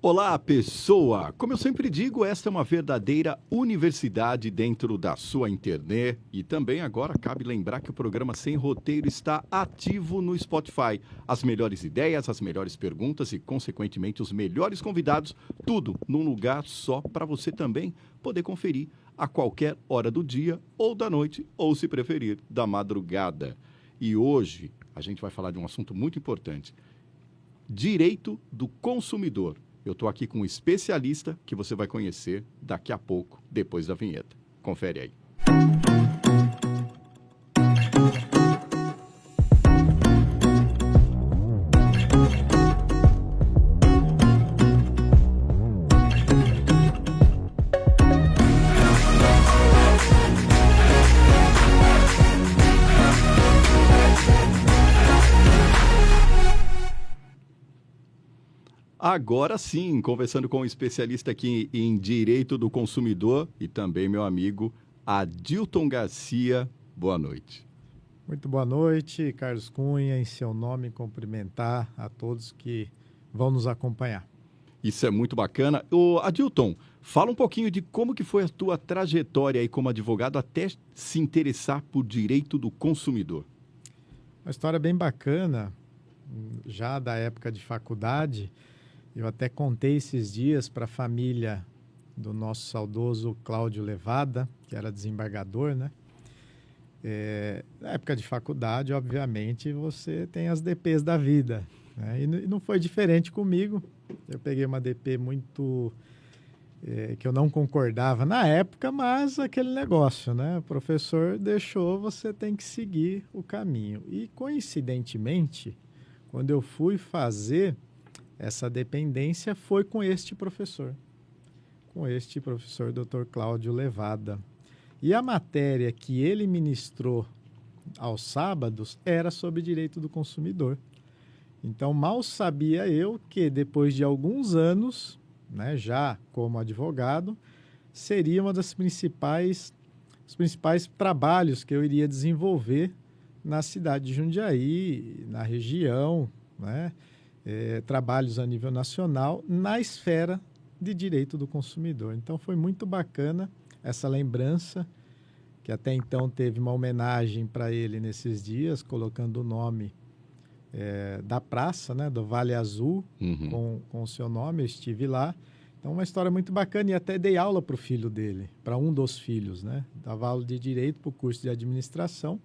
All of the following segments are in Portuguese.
Olá, pessoa! Como eu sempre digo, esta é uma verdadeira universidade dentro da sua internet. E também agora cabe lembrar que o programa Sem Roteiro está ativo no Spotify. As melhores ideias, as melhores perguntas e, consequentemente, os melhores convidados, tudo num lugar só para você também poder conferir a qualquer hora do dia ou da noite, ou, se preferir, da madrugada. E hoje a gente vai falar de um assunto muito importante: direito do consumidor. Eu estou aqui com um especialista que você vai conhecer daqui a pouco, depois da vinheta. Confere aí. Agora sim, conversando com um especialista aqui em Direito do Consumidor e também meu amigo Adilton Garcia. Boa noite. Muito boa noite, Carlos Cunha. Em seu nome, cumprimentar a todos que vão nos acompanhar. Isso é muito bacana. Ô, Adilton, fala um pouquinho de como que foi a tua trajetória aí como advogado até se interessar por direito do consumidor. Uma história bem bacana, já da época de faculdade. Eu até contei esses dias para a família do nosso saudoso Cláudio Levada, que era desembargador, né? Na época de faculdade, obviamente, você tem as DPs da vida, né? E não foi diferente comigo. Eu peguei uma DP muito... que eu não concordava na época, mas aquele negócio, né? O professor deixou, você tem que seguir o caminho. E, coincidentemente, quando eu fui fazer essa dependência, foi com este professor, Dr. Cláudio Levada. E a matéria que ele ministrou aos sábados era sobre direito do consumidor. Então, mal sabia eu que, depois de alguns anos, né, já como advogado, seria uma dos principais trabalhos que eu iria desenvolver na cidade de Jundiaí, na região, né? Trabalhos a nível nacional na esfera de direito do consumidor. Então, foi muito bacana essa lembrança, que até então teve uma homenagem para ele nesses dias, colocando o nome da praça, né, do Vale Azul, com o seu nome. Eu estive lá. Então, uma história muito bacana, e até dei aula para o filho dele, para um dos filhos, né? Dava aula de direito para o curso de administração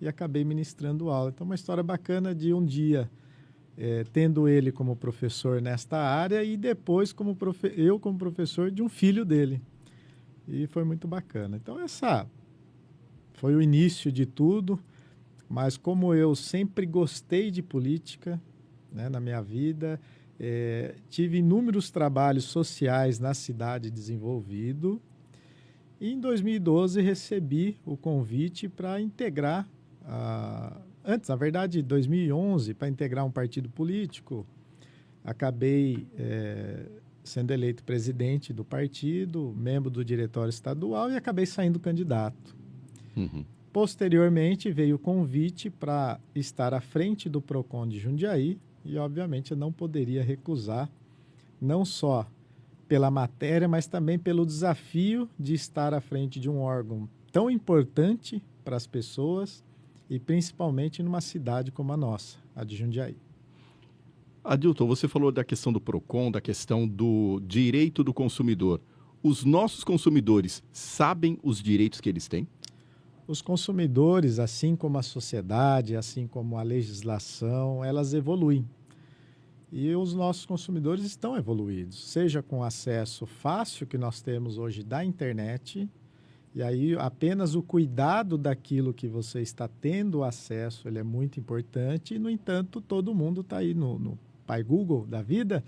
e acabei ministrando aula. Então, uma história bacana de um dia... tendo ele como professor nesta área e depois eu como professor de um filho dele. E foi muito bacana. Então, essa foi o início de tudo, mas como eu sempre gostei de política, né, na minha vida, tive inúmeros trabalhos sociais na cidade desenvolvido, e em 2012 recebi o convite para integrar antes, na verdade, em 2011, para integrar um partido político. Acabei sendo eleito presidente do partido, membro do diretório estadual, e acabei saindo candidato. Posteriormente, veio o convite para estar à frente do PROCON de Jundiaí, e, obviamente, eu não poderia recusar, não só pela matéria, mas também pelo desafio de estar à frente de um órgão tão importante para as pessoas, e principalmente numa cidade como a nossa, a de Jundiaí. Adilton, você falou da questão do PROCON, da questão do direito do consumidor. Os nossos consumidores sabem os direitos que eles têm? Os consumidores, assim como a sociedade, assim como a legislação, elas evoluem. E os nossos consumidores estão evoluídos, seja com acesso fácil que nós temos hoje da internet. E aí, apenas o cuidado daquilo que você está tendo acesso, ele é muito importante. E, no entanto, todo mundo está aí no Pai Google da vida,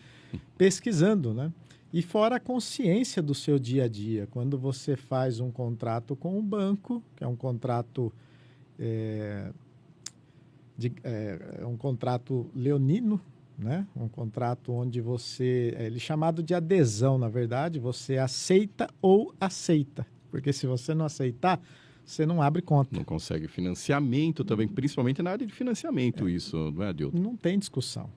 pesquisando, né? E fora a consciência do seu dia a dia. Quando você faz um contrato com um banco, que é um contrato, um contrato leonino, né? Um contrato onde você... ele é chamado de adesão, na verdade. Você aceita ou aceita. Porque se você não aceitar, você não abre conta. Não consegue financiamento também, principalmente na área de financiamento, isso, não é, Adilton? Não tem discussão.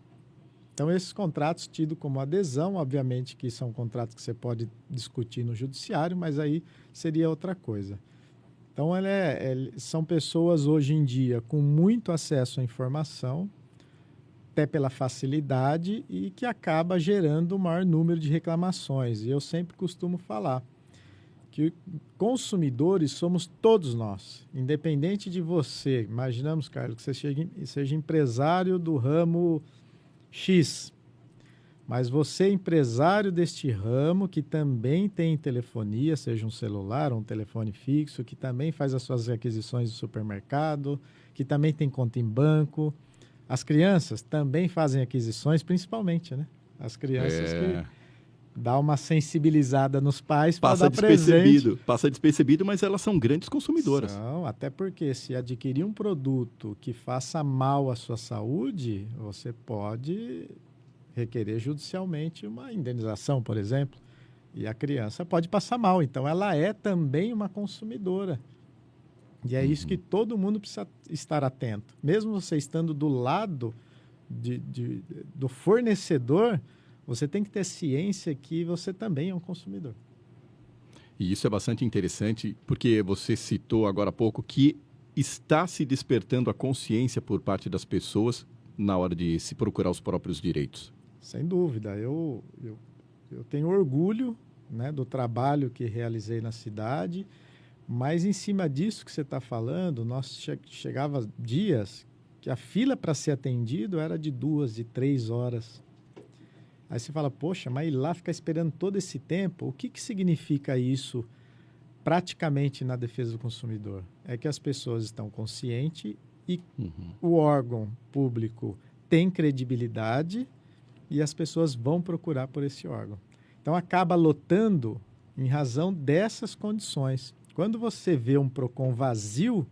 Então, esses contratos tidos como adesão, obviamente que são contratos que você pode discutir no judiciário, mas aí seria outra coisa. Então, são pessoas hoje em dia com muito acesso à informação, até pela facilidade, e que acaba gerando o maior número de reclamações. E eu sempre costumo falar que consumidores somos todos nós, independente de você. Imaginamos, Carlos, que você seja empresário do ramo X, mas você é empresário deste ramo que também tem telefonia, seja um celular ou um telefone fixo, que também faz as suas aquisições do supermercado, que também tem conta em banco. As crianças também fazem aquisições, principalmente, né? As crianças que dá uma sensibilizada nos pais para dar presente. Passa despercebido, mas elas são grandes consumidoras. São, até porque se adquirir um produto que faça mal à sua saúde, você pode requerer judicialmente uma indenização, por exemplo, e a criança pode passar mal. Então, ela é também uma consumidora. E é isso que todo mundo precisa estar atento. Mesmo você estando do lado do fornecedor, você tem que ter ciência que você também é um consumidor. E isso é bastante interessante, porque você citou agora há pouco que está se despertando a consciência por parte das pessoas na hora de se procurar os próprios direitos. Sem dúvida. Eu tenho orgulho, né, do trabalho que realizei na cidade, mas em cima disso que você está falando, nós chegava dias que a fila para ser atendido era de 2, de 3 horas. Aí você fala, poxa, mas ir lá ficar esperando todo esse tempo, o que significa isso praticamente na defesa do consumidor? É que as pessoas estão conscientes e o órgão público tem credibilidade e as pessoas vão procurar por esse órgão. Então, acaba lotando em razão dessas condições. Quando você vê um PROCON vazio,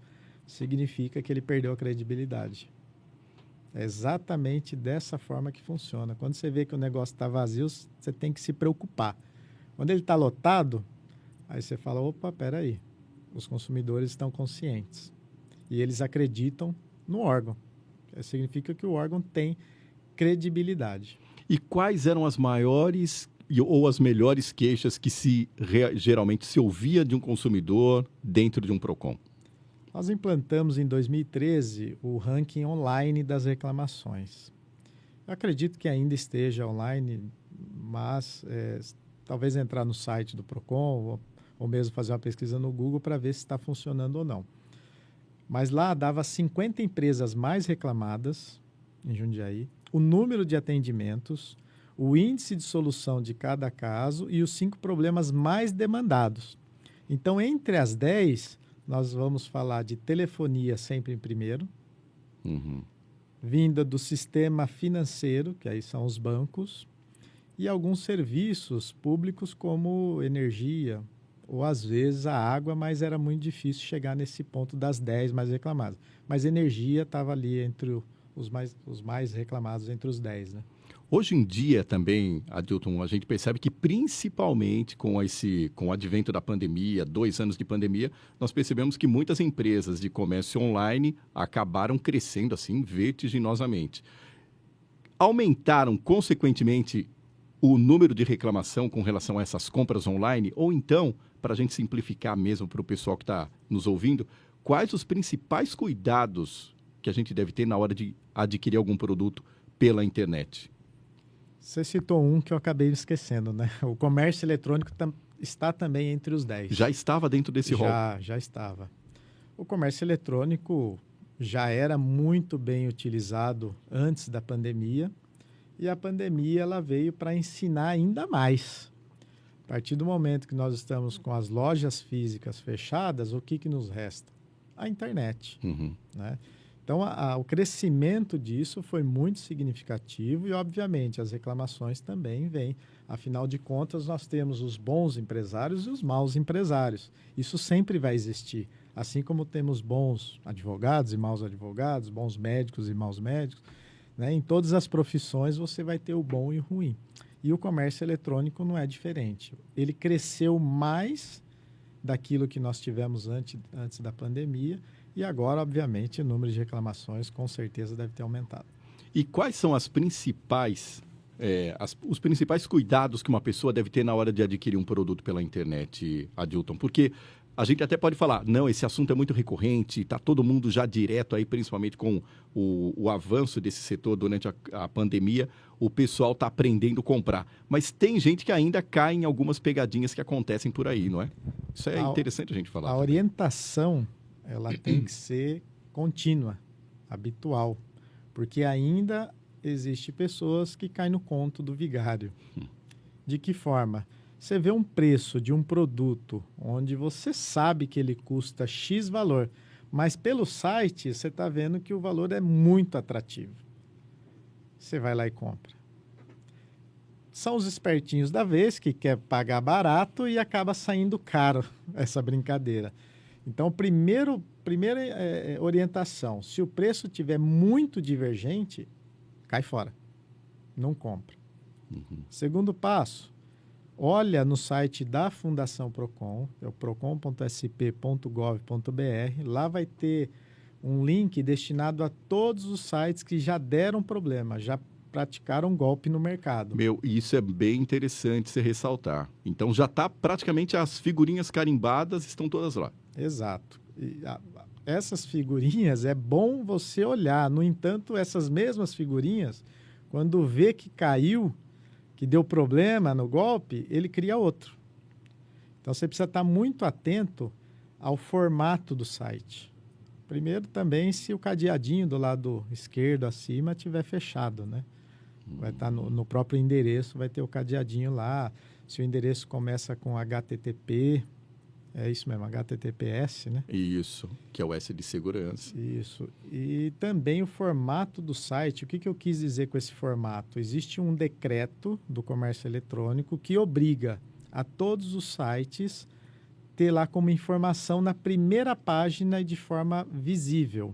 significa que ele perdeu a credibilidade. É exatamente dessa forma que funciona. Quando você vê que o negócio está vazio, você tem que se preocupar. Quando ele está lotado, aí você fala, opa, peraí, os consumidores estão conscientes. E eles acreditam no órgão. Significa que o órgão tem credibilidade. E quais eram as maiores ou as melhores queixas que geralmente se ouvia de um consumidor dentro de um PROCON? Nós implantamos em 2013 o ranking online das reclamações. Eu acredito que ainda esteja online, mas talvez entrar no site do PROCON ou mesmo fazer uma pesquisa no Google para ver se está funcionando ou não. Mas lá dava 50 empresas mais reclamadas em Jundiaí, o número de atendimentos, o índice de solução de cada caso e os 5 problemas mais demandados. Então, entre as 10, nós vamos falar de telefonia sempre em primeiro, vinda do sistema financeiro, que aí são os bancos, e alguns serviços públicos como energia, ou às vezes a água, mas era muito difícil chegar nesse ponto das 10 mais reclamadas. Mas energia estava ali entre os mais reclamados, entre os 10, né? Hoje em dia também, Adilton, a gente percebe que principalmente com o advento da pandemia, 2 anos de pandemia, nós percebemos que muitas empresas de comércio online acabaram crescendo assim vertiginosamente. Aumentaram, consequentemente, o número de reclamação com relação a essas compras online? Ou então, para a gente simplificar mesmo para o pessoal que está nos ouvindo, quais os principais cuidados que a gente deve ter na hora de adquirir algum produto pela internet? Você citou um que eu acabei esquecendo, né? O comércio eletrônico está também entre os 10. Já estava dentro desse rol? Já estava. O comércio eletrônico já era muito bem utilizado antes da pandemia e a pandemia ela veio para ensinar ainda mais. A partir do momento que nós estamos com as lojas físicas fechadas, o que nos resta? A internet, né? Então, o crescimento disso foi muito significativo e, obviamente, as reclamações também vêm. Afinal de contas, nós temos os bons empresários e os maus empresários. Isso sempre vai existir. Assim como temos bons advogados e maus advogados, bons médicos e maus médicos, né? Em todas as profissões você vai ter o bom e o ruim. E o comércio eletrônico não é diferente. Ele cresceu mais daquilo que nós tivemos antes da pandemia. E agora, obviamente, o número de reclamações com certeza deve ter aumentado. E quais são as principais, os principais cuidados que uma pessoa deve ter na hora de adquirir um produto pela internet, Adilton? Porque a gente até pode falar, não, esse assunto é muito recorrente, está todo mundo já direto aí, principalmente com o avanço desse setor durante a pandemia, o pessoal está aprendendo a comprar. Mas tem gente que ainda cai em algumas pegadinhas que acontecem por aí, não é? Isso é interessante a gente falar. A orientação, ela tem que ser contínua, habitual, porque ainda existe pessoas que caem no conto do vigário. De que forma? Você vê um preço de um produto onde você sabe que ele custa X valor, mas pelo site você está vendo que o valor é muito atrativo. Você vai lá e compra. São os espertinhos da vez que quer pagar barato e acaba saindo caro essa brincadeira. Então, primeira orientação, se o preço estiver muito divergente, cai fora, não compra. Segundo passo, olha no site da Fundação Procon, é o procon.sp.gov.br, lá vai ter um link destinado a todos os sites que já deram problema, já praticaram golpe no mercado. Isso é bem interessante você ressaltar. Então já está praticamente as figurinhas carimbadas, estão todas lá. Exato. Essas figurinhas é bom você olhar. No entanto, essas mesmas figurinhas, quando vê que caiu, que deu problema no golpe, ele cria outro. Então, você precisa estar muito atento ao formato do site. Primeiro, também, se o cadeadinho do lado esquerdo acima estiver fechado, né? Vai estar no próprio endereço, vai ter o cadeadinho lá. Se o endereço começa com HTTP, é isso mesmo, HTTPS, né? Isso, que é o S de segurança. Isso. E também o formato do site. O que eu quis dizer com esse formato? Existe um decreto do comércio eletrônico que obriga a todos os sites ter lá como informação na primeira página e de forma visível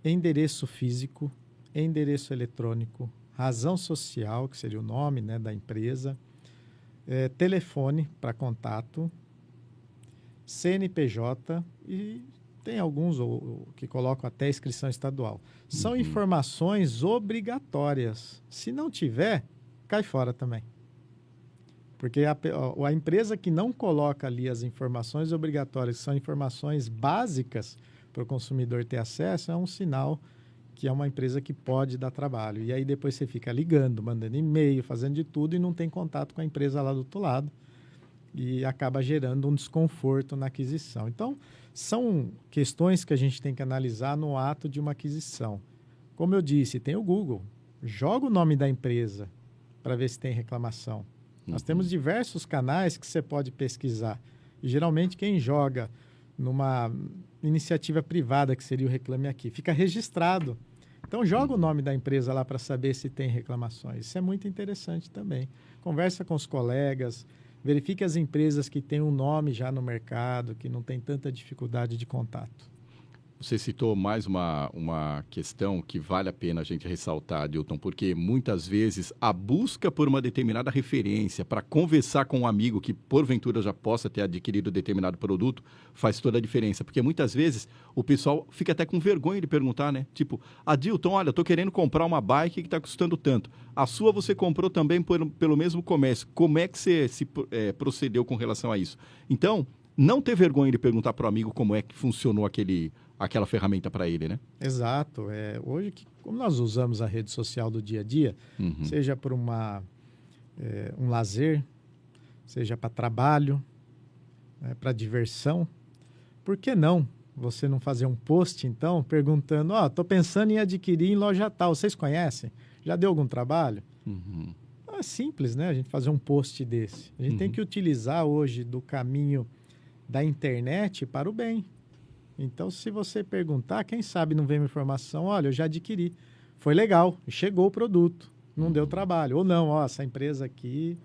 endereço físico, endereço eletrônico, razão social, que seria o nome, né, da empresa, telefone para contato, CNPJ e tem alguns que colocam até inscrição estadual. São informações obrigatórias. Se não tiver, cai fora também. Porque a empresa que não coloca ali as informações obrigatórias, que são informações básicas para o consumidor ter acesso, é um sinal que é uma empresa que pode dar trabalho. E aí depois você fica ligando, mandando e-mail, fazendo de tudo e não tem contato com a empresa lá do outro lado. E acaba gerando um desconforto na aquisição. Então, são questões que a gente tem que analisar no ato de uma aquisição. Como eu disse, tem o Google. Joga o nome da empresa para ver se tem reclamação. Nós temos diversos canais que você pode pesquisar. E, geralmente, quem joga numa iniciativa privada, que seria o Reclame Aqui, fica registrado. Então, joga o nome da empresa lá para saber se tem reclamações. Isso é muito interessante também. Conversa com os colegas, verifique as empresas que têm um nome já no mercado, que não tem tanta dificuldade de contato. Você citou mais uma questão que vale a pena a gente ressaltar, Adilton, porque muitas vezes a busca por uma determinada referência para conversar com um amigo que porventura já possa ter adquirido determinado produto faz toda a diferença. Porque muitas vezes o pessoal fica até com vergonha de perguntar, né? Tipo, Adilton, olha, estou querendo comprar uma bike que está custando tanto. A sua você comprou também pelo mesmo comércio. Como é que você procedeu com relação a isso? Então, não ter vergonha de perguntar para o amigo como é que funcionou aquela ferramenta para ele, né? Exato. Hoje, como nós usamos a rede social do dia a dia, seja por um lazer, seja para trabalho, para diversão, por que não você não fazer um post, então, perguntando, estou pensando em adquirir em loja tal, vocês conhecem? Já deu algum trabalho? É simples, né? A gente fazer um post desse. A gente tem que utilizar hoje do caminho da internet para o bem. Então, se você perguntar, quem sabe não vem uma informação, olha, eu já adquiri, foi legal, chegou o produto, não deu trabalho. Ou não, essa empresa aqui,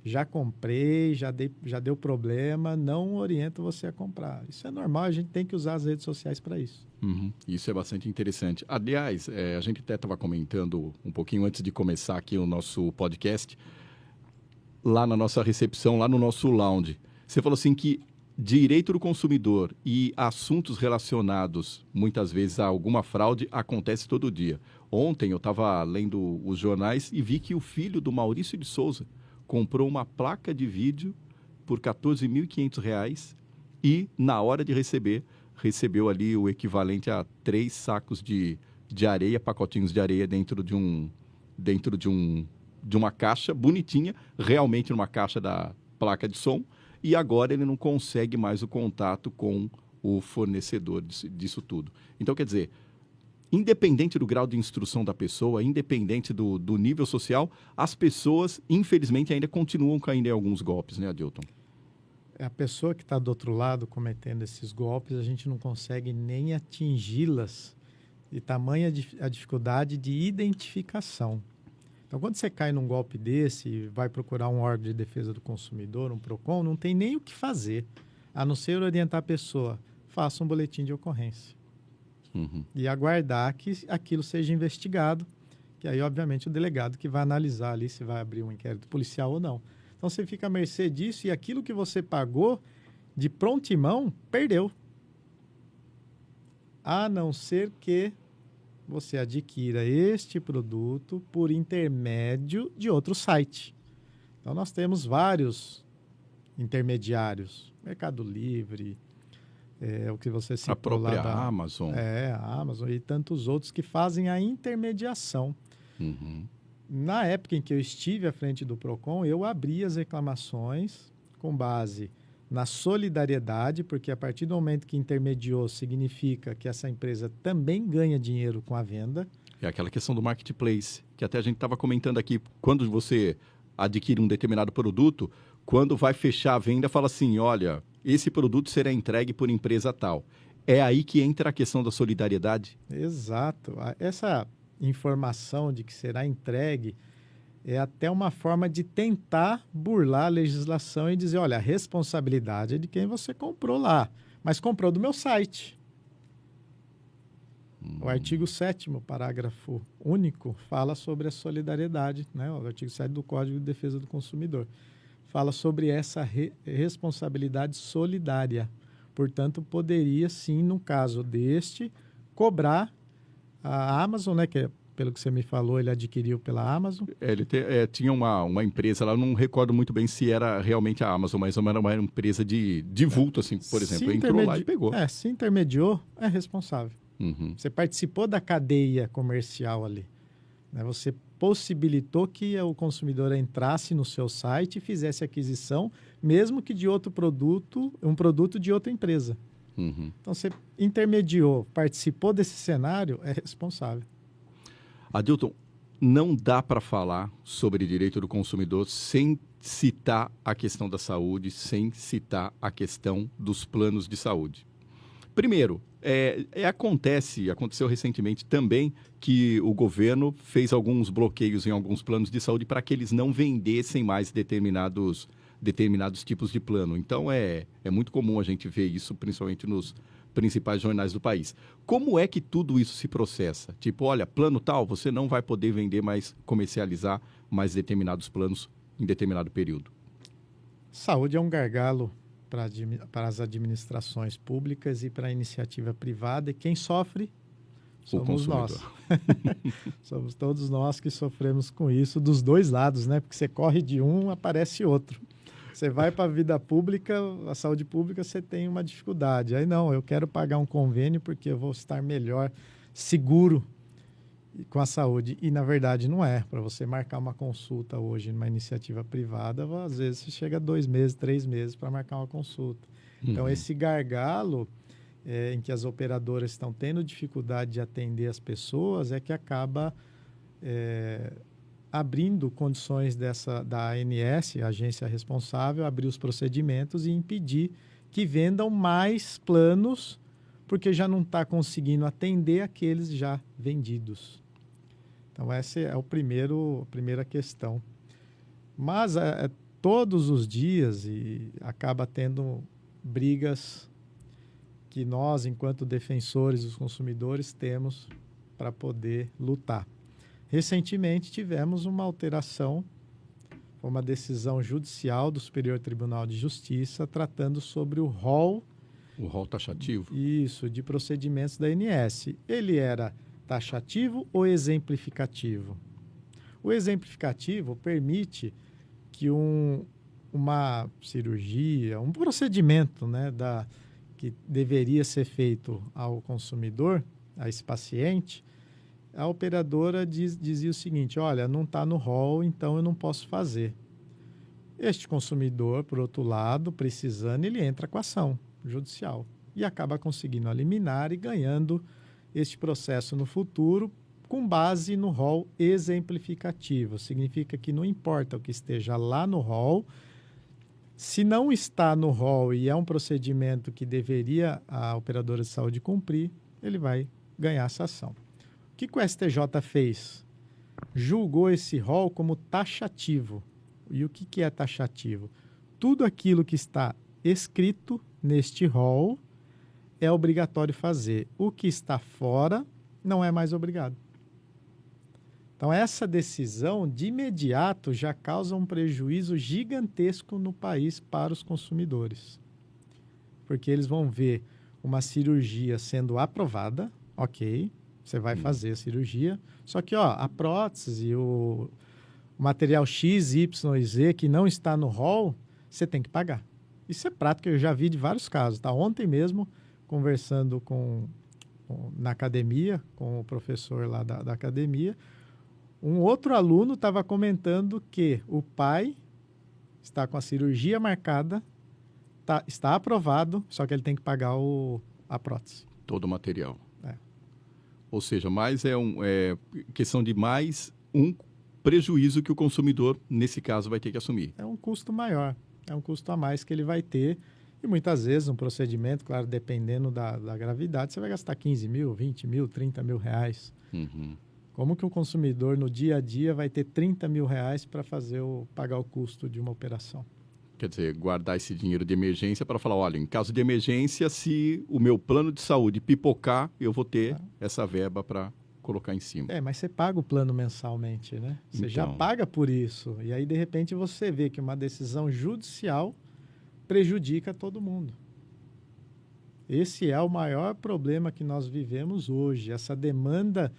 já comprei, já deu problema, não oriento você a comprar. Isso é normal, a gente tem que usar as redes sociais para isso. Isso é bastante interessante. Aliás, a gente até estava comentando um pouquinho antes de começar aqui o nosso podcast, lá na nossa recepção, lá no nosso lounge. Você falou assim que direito do consumidor e assuntos relacionados, muitas vezes, a alguma fraude, acontece todo dia. Ontem eu estava lendo os jornais e vi que o filho do Maurício de Souza comprou uma placa de vídeo por R$ 14.500 e, na hora de receber, recebeu ali o equivalente a 3 sacos de areia, pacotinhos de areia dentro de uma caixa bonitinha, realmente numa caixa da placa de som, e agora ele não consegue mais o contato com o fornecedor disso tudo. Então, quer dizer, independente do grau de instrução da pessoa, independente do nível social, as pessoas, infelizmente, ainda continuam caindo em alguns golpes, né, Adilton? A pessoa que está do outro lado cometendo esses golpes, a gente não consegue nem atingi-las, de tamanha a dificuldade de identificação. Então, quando você cai num golpe desse e vai procurar um órgão de defesa do consumidor, um PROCON, não tem nem o que fazer, a não ser orientar a pessoa, faça um boletim de ocorrência. E aguardar que aquilo seja investigado, que aí, obviamente, o delegado que vai analisar ali se vai abrir um inquérito policial ou não. Então, você fica à mercê disso e aquilo que você pagou de prontimão, perdeu. A não ser que você adquira este produto por intermédio de outro site. Então, nós temos vários intermediários. Mercado Livre, o que você citou a própria lá Amazon. A Amazon e tantos outros que fazem a intermediação. Na época em que eu estive à frente do PROCON, eu abri as reclamações com base na solidariedade, porque a partir do momento que intermediou, significa que essa empresa também ganha dinheiro com a venda. É aquela questão do marketplace, que até a gente estava comentando aqui, quando você adquire um determinado produto, quando vai fechar a venda, fala assim, olha, esse produto será entregue por empresa tal. É aí que entra a questão da solidariedade? Exato. Essa informação de que será entregue é até uma forma de tentar burlar a legislação e dizer, olha, a responsabilidade é de quem você comprou lá, mas comprou do meu site. O artigo 7º, parágrafo único, fala sobre a solidariedade, né? O artigo 7 do Código de Defesa do Consumidor. Fala sobre essa responsabilidade solidária. Portanto, poderia, sim, no caso deste, cobrar a Amazon, né, que pelo que você me falou, ele adquiriu pela Amazon. Ele tinha uma empresa lá, não recordo muito bem se era realmente a Amazon, mas era uma empresa de vulto, assim, por exemplo. Entrou lá e pegou. Se intermediou, é responsável. Você participou da cadeia comercial ali. Né? Você possibilitou que o consumidor entrasse no seu site e fizesse aquisição, mesmo que de outro produto, um produto de outra empresa. Então, você intermediou, participou desse cenário, é responsável. Adilton, não dá para falar sobre direito do consumidor sem citar a questão da saúde, sem citar a questão dos planos de saúde. Primeiro, aconteceu recentemente também que o governo fez alguns bloqueios em alguns planos de saúde para que eles não vendessem mais determinados tipos de plano. Então, é muito comum a gente ver isso, principalmente nos principais jornais do país. Como é que tudo isso se processa? Tipo, olha, plano tal, você não vai poder vender mais, comercializar mais determinados planos em determinado período. Saúde é um gargalo para as administrações públicas e para a iniciativa privada, e quem sofre somos nós. Somos todos nós que sofremos com isso, dos dois lados, né? Porque você corre de um, aparece outro. Você vai para a vida pública, a saúde pública, você tem uma dificuldade. Aí não, eu quero pagar um convênio porque eu vou estar melhor, seguro com a saúde. E, na verdade, não é. Para você marcar uma consulta hoje numa iniciativa privada, às vezes você chega a 2 meses, 3 meses para marcar uma consulta. Então, esse gargalo em que as operadoras estão tendo dificuldade de atender as pessoas é que acaba abrindo condições da ANS, a agência responsável, abrir os procedimentos e impedir que vendam mais planos, porque já não está conseguindo atender aqueles já vendidos. Então, essa é a primeira questão. Mas todos os dias acaba tendo brigas que nós, enquanto defensores dos consumidores, temos para poder lutar. Recentemente tivemos uma alteração Foi uma decisão judicial do Superior Tribunal de Justiça tratando sobre o rol. O rol taxativo? Isso, de procedimentos da ANS. Ele era taxativo ou exemplificativo? O exemplificativo permite que uma cirurgia, um procedimento, né, que deveria ser feito ao consumidor, a esse paciente, a operadora dizia o seguinte: olha, não está no rol, então eu não posso fazer. Este consumidor, por outro lado, precisando, ele entra com a ação judicial e acaba conseguindo a liminar e ganhando este processo no futuro com base no rol exemplificativo. Significa que não importa o que esteja lá no rol, se não está no rol e é um procedimento que deveria a operadora de saúde cumprir, ele vai ganhar essa ação. O que o STJ fez? Julgou esse rol como taxativo. E o que é taxativo? Tudo aquilo que está escrito neste rol é obrigatório fazer. O que está fora não é mais obrigado. Então, essa decisão, de imediato, já causa um prejuízo gigantesco no país para os consumidores. Porque eles vão ver uma cirurgia sendo aprovada, ok, você vai fazer a cirurgia, só que a prótese, o material X, Y e Z que não está no rol, você tem que pagar. Isso é prático, eu já vi de vários casos. Tá? Ontem mesmo, conversando na academia, com o professor lá da academia, um outro aluno estava comentando que o pai está com a cirurgia marcada, está aprovado, só que ele tem que pagar a prótese. Todo o material. É. Ou seja, questão de mais um prejuízo que o consumidor, nesse caso, vai ter que assumir. É um custo maior, é um custo a mais que ele vai ter. E muitas vezes um procedimento, claro, dependendo da gravidade, você vai gastar 15 mil, 20 mil, 30 mil reais. Uhum. Como que o consumidor, no dia a dia, vai ter 30 mil reais para pagar o custo de uma operação? Quer dizer, guardar esse dinheiro de emergência para falar, olha, em caso de emergência, se o meu plano de saúde pipocar, eu vou ter essa verba para colocar em cima. Mas você paga o plano mensalmente, né? Você já paga por isso. E aí, de repente, você vê que uma decisão judicial prejudica todo mundo. Esse é o maior problema que nós vivemos hoje. Essa demanda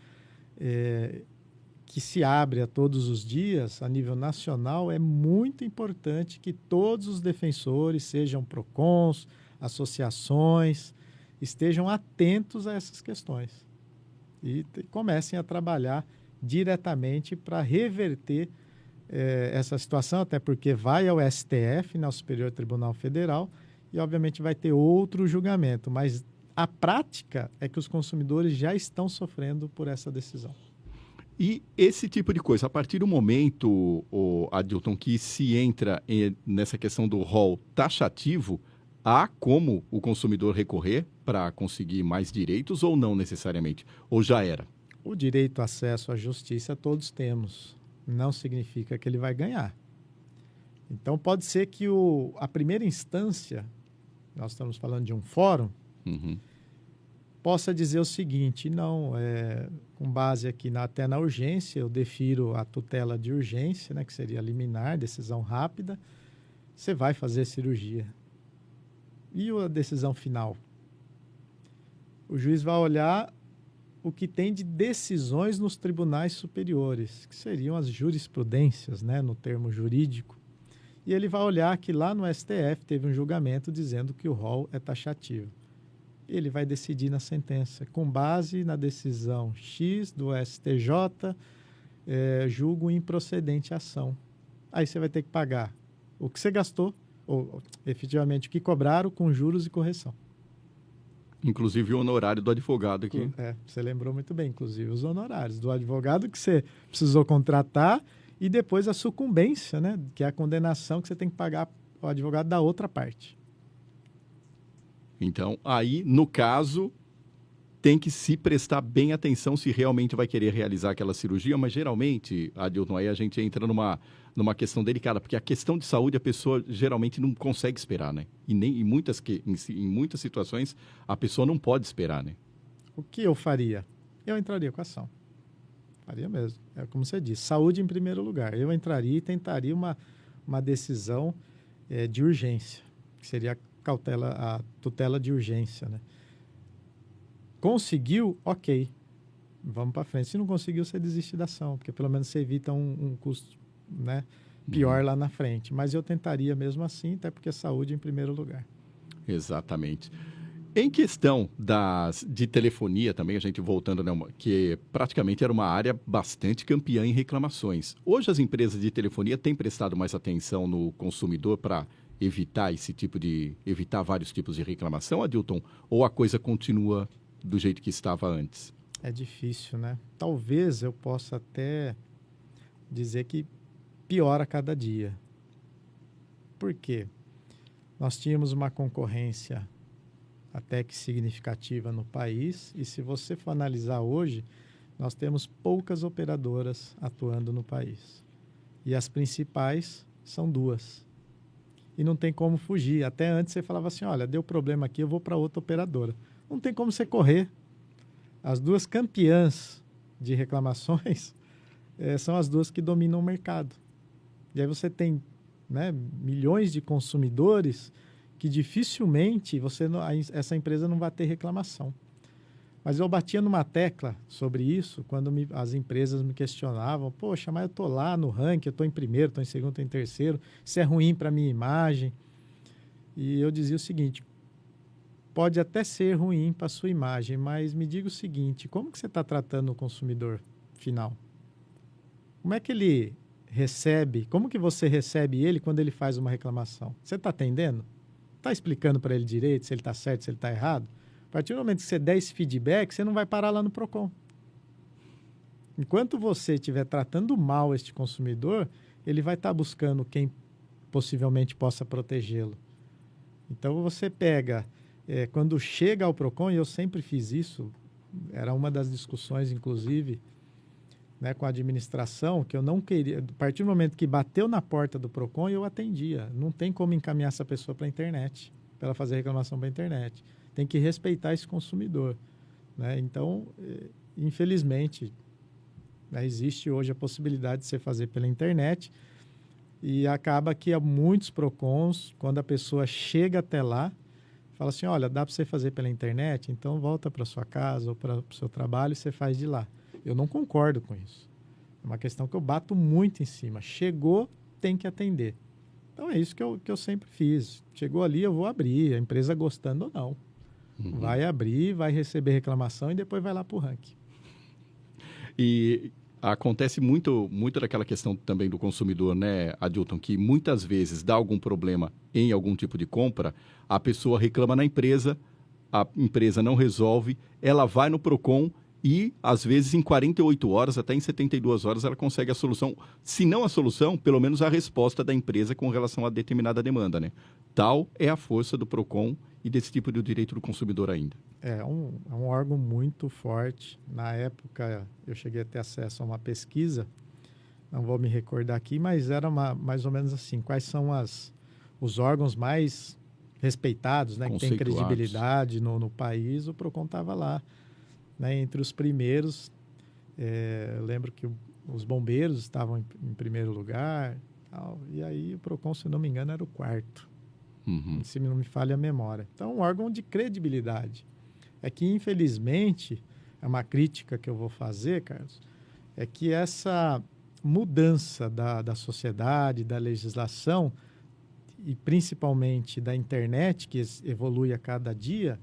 que se abre a todos os dias, a nível nacional, é muito importante que todos os defensores, sejam PROCONs, associações, estejam atentos a essas questões e comecem a trabalhar diretamente para reverter essa situação, até porque vai ao STF, ao Superior Tribunal Federal, e obviamente vai ter outro julgamento, mas a prática é que os consumidores já estão sofrendo por essa decisão. E esse tipo de coisa, a partir do momento, Adilton, que se entra nessa questão do rol taxativo, há como o consumidor recorrer para conseguir mais direitos ou não necessariamente? Ou já era? O direito ao acesso à justiça todos temos. Não significa que ele vai ganhar. Então, pode ser que a primeira instância, nós estamos falando de um fórum, possa dizer o seguinte: não, com base aqui até na urgência, eu defiro a tutela de urgência, né, que seria liminar, decisão rápida, você vai fazer cirurgia. E a decisão final? O juiz vai olhar o que tem de decisões nos tribunais superiores, que seriam as jurisprudências, né, no termo jurídico. E ele vai olhar que lá no STF teve um julgamento dizendo que o rol é taxativo. Ele vai decidir na sentença, com base na decisão X do STJ, julgo improcedente a ação. Aí você vai ter que pagar o que você gastou, ou efetivamente o que cobraram, com juros e correção. Inclusive o honorário do advogado aqui. Você lembrou muito bem, inclusive os honorários do advogado que você precisou contratar e depois a sucumbência, né, que é a condenação que você tem que pagar ao advogado da outra parte. Então, aí, no caso, tem que se prestar bem atenção se realmente vai querer realizar aquela cirurgia, mas geralmente, Adilton, aí a gente entra numa questão delicada, porque a questão de saúde a pessoa geralmente não consegue esperar, né? E em muitas situações a pessoa não pode esperar, né? O que eu faria? Eu entraria com a ação. Faria mesmo. É como você disse, saúde em primeiro lugar. Eu entraria e tentaria uma decisão de urgência, que seria a tutela de urgência, né? Conseguiu, ok, vamos para frente. Se não conseguiu, você desiste da ação, porque pelo menos você evita um custo, né, pior lá na frente. Mas eu tentaria mesmo assim, até porque saúde em primeiro lugar. Exatamente. Em questão de telefonia também, a gente voltando, né, que praticamente era uma área bastante campeã em reclamações. Hoje as empresas de telefonia têm prestado mais atenção no consumidor para evitar vários tipos de reclamação, Adilton? Ou a coisa continua do jeito que estava antes? É difícil, né? Talvez eu possa até dizer que piora a cada dia. Por quê? Nós tínhamos uma concorrência até que significativa no país, e se você for analisar hoje, nós temos poucas operadoras atuando no país. E as principais são 2. E não tem como fugir. Até antes você falava assim, olha, deu problema aqui, eu vou para outra operadora. Não tem como você correr. As 2 campeãs de reclamações são as 2 que dominam o mercado. E aí você tem, né, milhões de consumidores que dificilmente essa empresa não vai ter reclamação. Mas eu batia numa tecla sobre isso quando as empresas me questionavam, poxa, mas eu estou lá no ranking, eu estou em primeiro, estou em segundo, estou em terceiro, isso é ruim para a minha imagem. E eu dizia o seguinte, pode até ser ruim para a sua imagem, mas me diga o seguinte, como que você está tratando o consumidor final? Como é que ele recebe, como que você recebe ele quando ele faz uma reclamação? Você está atendendo? Está explicando para ele direito se ele está certo, se ele está errado? A partir do momento que você der esse feedback, você não vai parar lá no PROCON. Enquanto você estiver tratando mal este consumidor, ele vai estar buscando quem possivelmente possa protegê-lo. Então, você pega, quando chega ao PROCON, e eu sempre fiz isso, era uma das discussões, inclusive, né, com a administração, que eu não queria... A partir do momento que bateu na porta do PROCON, eu atendia. Não tem como encaminhar essa pessoa para a internet, para ela fazer reclamação para a internet. Tem que respeitar esse consumidor, né? Então, infelizmente, né, existe hoje a possibilidade de você fazer pela internet e acaba que há muitos PROCONs, quando a pessoa chega até lá, fala assim, olha, dá para você fazer pela internet? Então, volta para sua casa ou para o seu trabalho e você faz de lá. Eu não concordo com isso. É uma questão que eu bato muito em cima. Chegou, tem que atender. Então, é isso que eu sempre fiz. Chegou ali, eu vou abrir, a empresa gostando ou não. Uhum. Vai abrir, vai receber reclamação e depois vai lá para o ranking. E acontece muito daquela questão também do consumidor, né, Adilton, que muitas vezes dá algum problema em algum tipo de compra, a pessoa reclama na empresa, a empresa não resolve, ela vai no PROCON e, às vezes, em 48 horas, até em 72 horas, ela consegue a solução. Se não a solução, pelo menos a resposta da empresa com relação a determinada demanda, né? Tal é a força do PROCON e desse tipo de direito do consumidor ainda. É um órgão muito forte. Na época, eu cheguei a ter acesso a uma pesquisa, não vou me recordar aqui, mas era mais ou menos assim, quais são os órgãos mais respeitados, né, que tem credibilidade no país, o PROCON estava lá. Né, entre os primeiros, eu lembro que os bombeiros estavam em primeiro lugar, e aí o PROCON, se não me engano, era o 4º, se não me falha a memória. Então, um órgão de credibilidade. É que, infelizmente, é uma crítica que eu vou fazer, Carlos, é que essa mudança da sociedade, da legislação, e principalmente da internet, que evolui a cada dia,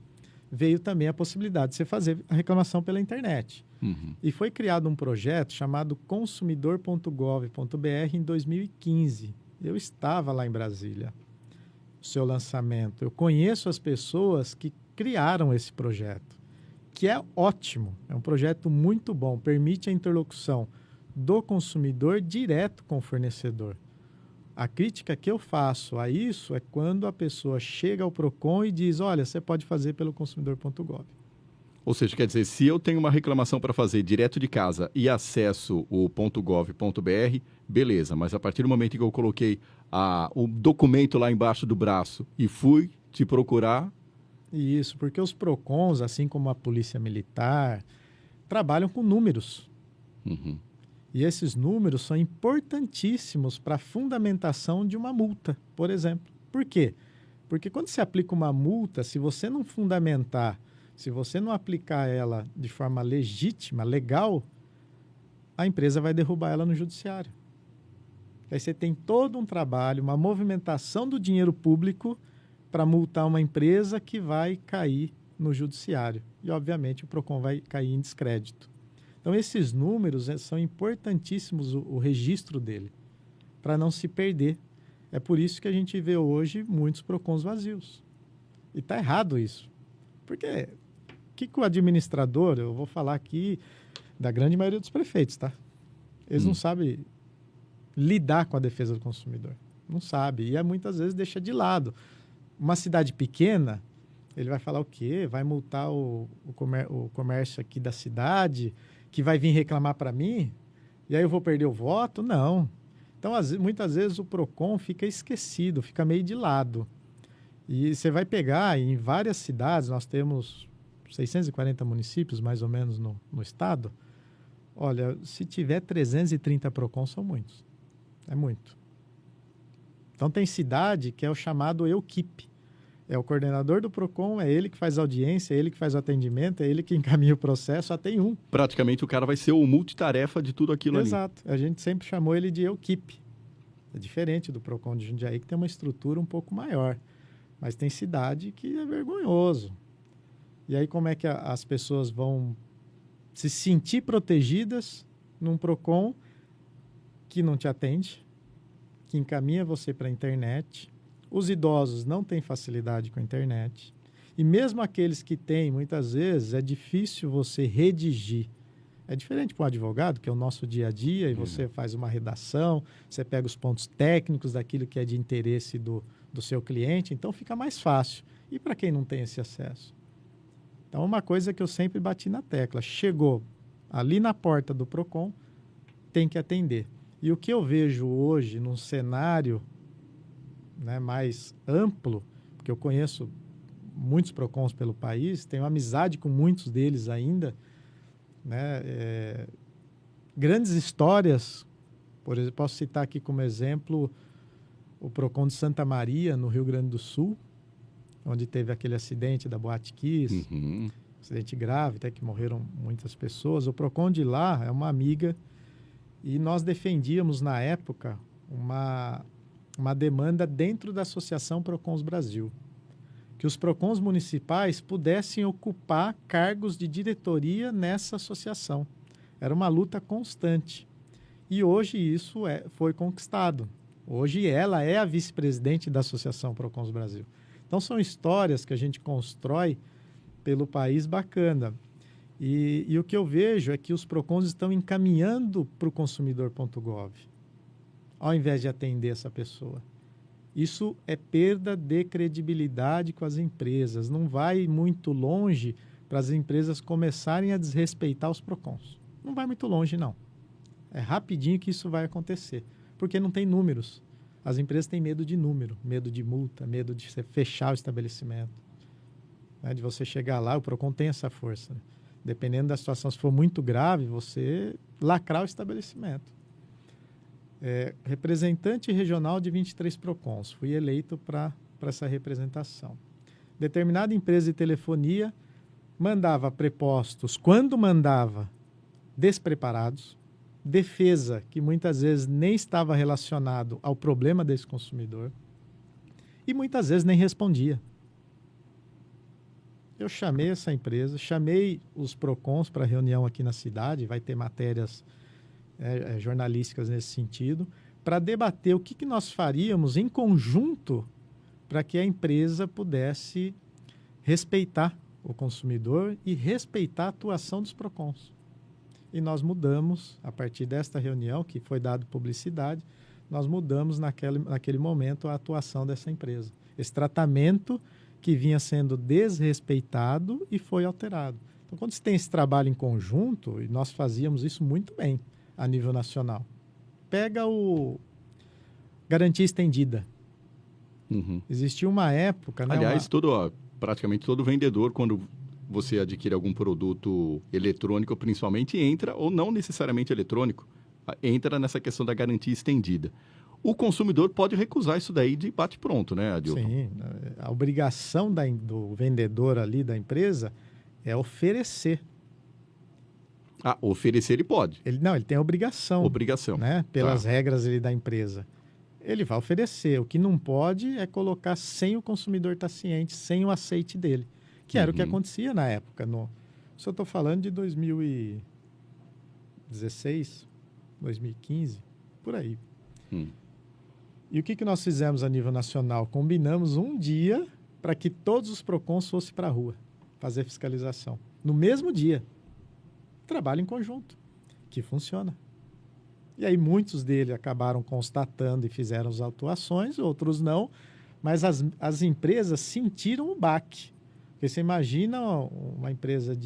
veio também a possibilidade de você fazer a reclamação pela internet. E foi criado um projeto chamado consumidor.gov.br em 2015. Eu estava lá em Brasília, o seu lançamento. Eu conheço as pessoas que criaram esse projeto, que é ótimo. É um projeto muito bom, permite a interlocução do consumidor direto com o fornecedor. A crítica que eu faço a isso é quando a pessoa chega ao PROCON e diz, olha, você pode fazer pelo consumidor.gov. Ou seja, quer dizer, se eu tenho uma reclamação para fazer direto de casa e acesso o .gov.br, beleza, mas a partir do momento que eu coloquei o documento lá embaixo do braço e fui te procurar... Isso, porque os PROCONs, assim como a Polícia Militar, trabalham com números. Uhum. E esses números são importantíssimos para a fundamentação de uma multa, por exemplo. Por quê? Porque quando se aplica uma multa, se você não fundamentar, se você não aplicar ela de forma legítima, legal, a empresa vai derrubar ela no judiciário. Aí você tem todo um trabalho, uma movimentação do dinheiro público para multar uma empresa que vai cair no judiciário. E, obviamente, o PROCON vai cair em descrédito. Então, esses números são importantíssimos, o registro dele, para não se perder. É por isso que a gente vê hoje muitos PROCONs vazios. E está errado isso. Porque o que o administrador, eu vou falar aqui da grande maioria dos prefeitos, tá? Eles não sabem lidar com a defesa do consumidor. Não sabe. E muitas vezes deixa de lado. Uma cidade pequena, ele vai falar o quê? Vai multar o comércio aqui da cidade, que vai vir reclamar para mim? E aí eu vou perder o voto? Não. Então, muitas vezes o PROCON fica esquecido, fica meio de lado. E você vai pegar, em várias cidades, nós temos 640 municípios, mais ou menos, no estado. Olha, se tiver 330 PROCONs, são muitos. É muito. Então, tem cidade que é o chamado EUQIP. É o coordenador do PROCON, é ele que faz a audiência, é ele que faz o atendimento, é ele que encaminha o processo, só tem um. Praticamente o cara vai ser o multitarefa de tudo aquilo ali. Exato. A gente sempre chamou ele de EUQIP. É diferente do PROCON de Jundiaí, que tem uma estrutura um pouco maior. Mas tem cidade que é vergonhoso. E aí como é que as pessoas vão se sentir protegidas num PROCON que não te atende, que encaminha você para a internet? Os idosos não têm facilidade com a internet. E mesmo aqueles que têm, muitas vezes, é difícil você redigir. É diferente para o advogado, que é o nosso dia a dia, e você faz uma redação, você pega os pontos técnicos daquilo que é de interesse do seu cliente, então fica mais fácil. E para quem não tem esse acesso? Então, uma coisa que eu sempre bati na tecla, chegou ali na porta do PROCON, tem que atender. E o que eu vejo hoje num cenário, né, mais amplo, porque eu conheço muitos PROCONs pelo país, tenho amizade com muitos deles ainda, né, grandes histórias, por exemplo, posso citar aqui como exemplo o PROCON de Santa Maria, no Rio Grande do Sul, onde teve aquele acidente da Boate Kiss, acidente grave, até que morreram muitas pessoas. O PROCON de lá é uma amiga e nós defendíamos, na época, uma demanda dentro da Associação PROCONs Brasil, que os PROCONs municipais pudessem ocupar cargos de diretoria nessa associação. Era uma luta constante. E hoje isso foi conquistado. Hoje ela é a vice-presidente da Associação PROCONs Brasil. Então são histórias que a gente constrói pelo país bacana. E o que eu vejo é que os PROCONs estão encaminhando para o consumidor.gov, ao invés de atender essa pessoa. Isso é perda de credibilidade com as empresas. Não vai muito longe para as empresas começarem a desrespeitar os PROCONs. Não vai muito longe, não. É rapidinho que isso vai acontecer, porque não tem números. As empresas têm medo de número, medo de multa, medo de você fechar o estabelecimento. Né? De você chegar lá, o PROCON tem essa força. Né? Dependendo da situação, se for muito grave, você lacrar o estabelecimento. Representante regional de 23 PROCONs. Fui eleito para essa representação. Determinada empresa de telefonia mandava prepostos, quando mandava, despreparados, defesa que muitas vezes nem estava relacionado ao problema desse consumidor e muitas vezes nem respondia. Eu chamei essa empresa, chamei os PROCONs para reunião aqui na cidade, vai ter matérias jornalísticas nesse sentido, para debater o que nós faríamos em conjunto para que a empresa pudesse respeitar o consumidor e respeitar a atuação dos PROCONs. E nós mudamos, a partir desta reunião, que foi dado publicidade, nós mudamos naquele momento a atuação dessa empresa. Esse tratamento que vinha sendo desrespeitado e foi alterado. Então, quando se tem esse trabalho em conjunto, e nós fazíamos isso muito bem a nível nacional, pega o garantia estendida. Existia uma época... Né, Aliás, praticamente todo vendedor, quando você adquire algum produto eletrônico, principalmente, entra, ou não necessariamente eletrônico, entra nessa questão da garantia estendida. O consumidor pode recusar isso daí de bate-pronto, né, Adilton? Sim, a obrigação do vendedor ali da empresa é oferecer. Oferecer ele pode. Ele tem a obrigação. Obrigação. Né, pelas regras ali da empresa. Ele vai oferecer. O que não pode é colocar sem o consumidor estar ciente, sem o aceite dele. Que era o que acontecia na época. Isso eu estou falando de 2016, 2015, por aí. E o que nós fizemos a nível nacional? Combinamos um dia para que todos os PROCONs fossem para a rua fazer fiscalização. No mesmo dia. Trabalho em conjunto, que funciona. E aí muitos deles acabaram constatando e fizeram as autuações, outros não, mas as empresas sentiram o baque. Porque você imagina uma empresa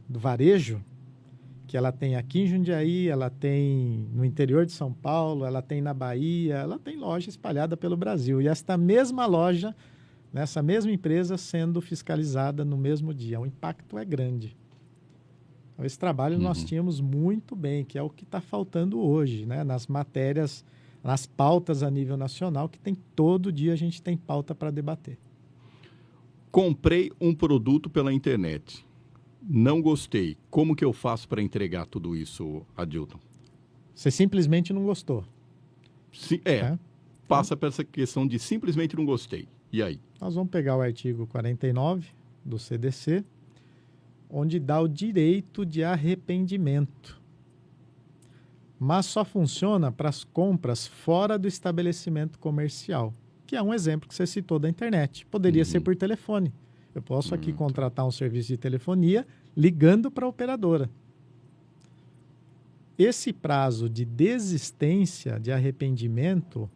do varejo, que ela tem aqui em Jundiaí, ela tem no interior de São Paulo, ela tem na Bahia, ela tem loja espalhada pelo Brasil. E esta mesma loja, nessa mesma empresa, sendo fiscalizada no mesmo dia. O impacto é grande. Então, esse trabalho nós tínhamos muito bem, que é o que está faltando hoje, né? Nas matérias, nas pautas a nível nacional, que tem todo dia a gente tem pauta para debater. Comprei um produto pela internet. Não gostei. Como que eu faço para entregar tudo isso, Adilton? Você simplesmente não gostou. Passa por essa questão de simplesmente não gostei. E aí? Nós vamos pegar o artigo 49 do CDC, onde dá o direito de arrependimento. Mas só funciona para as compras fora do estabelecimento comercial, que é um exemplo que você citou da internet. Poderia ser por telefone. Eu posso aqui contratar um serviço de telefonia ligando para a operadora. Esse prazo de desistência, de arrependimento,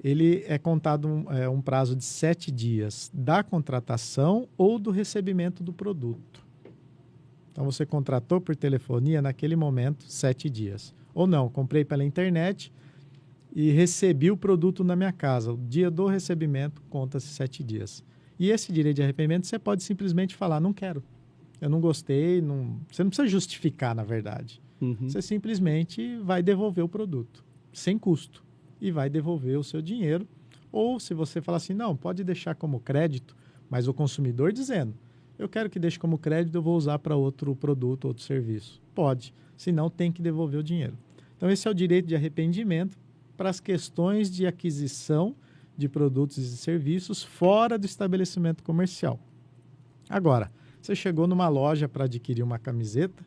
ele é contado um prazo de 7 dias da contratação ou do recebimento do produto. Então, você contratou por telefonia, naquele momento, 7 dias. Ou não, comprei pela internet e recebi o produto na minha casa. O dia do recebimento conta-se 7 dias. E esse direito de arrependimento, você pode simplesmente falar, não quero. Eu não gostei, você não precisa justificar, na verdade. Você simplesmente vai devolver o produto, sem custo. E vai devolver o seu dinheiro. Ou se você falar assim, não, pode deixar como crédito, mas o consumidor dizendo, eu quero que deixe como crédito, eu vou usar para outro produto, outro serviço. Pode, senão tem que devolver o dinheiro. Então, esse é o direito de arrependimento para as questões de aquisição de produtos e serviços fora do estabelecimento comercial. Agora, você chegou numa loja para adquirir uma camiseta,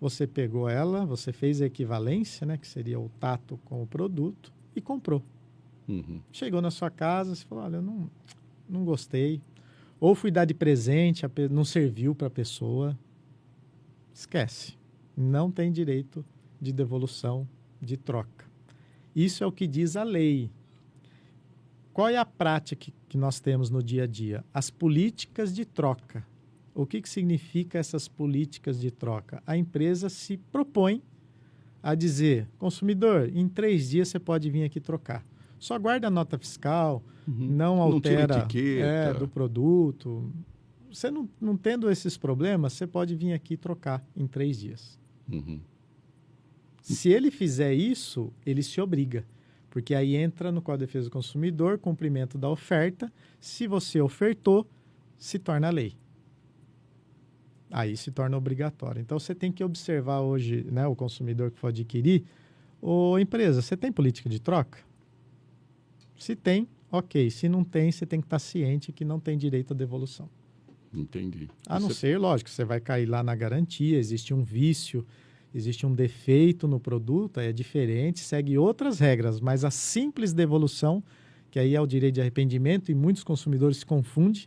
você pegou ela, você fez a equivalência, né, que seria o tato com o produto, e comprou. Chegou na sua casa, você falou, olha, eu não gostei. Ou fui dar de presente, não serviu para a pessoa. Esquece. Não tem direito de devolução, de troca. Isso é o que diz a lei. Qual é a prática que nós temos no dia a dia? As políticas de troca. O que significa essas políticas de troca? A empresa se propõe a dizer, consumidor, em 3 dias você pode vir aqui trocar. Só guarda a nota fiscal, não altera do produto. Você não tendo esses problemas, você pode vir aqui trocar em 3 dias. Se ele fizer isso, ele se obriga. Porque aí entra no Código de Defesa do Consumidor, cumprimento da oferta. Se você ofertou, se torna lei. Aí se torna obrigatório. Então, você tem que observar hoje, né, o consumidor que for adquirir. Ô, empresa, você tem política de troca? Se tem, ok. Se não tem, você tem que estar ciente que não tem direito à devolução. Entendi. A não ser, lógico, você vai cair lá na garantia, existe um vício, existe um defeito no produto, é diferente, segue outras regras, mas a simples devolução, que aí é o direito de arrependimento, e muitos consumidores se confundem,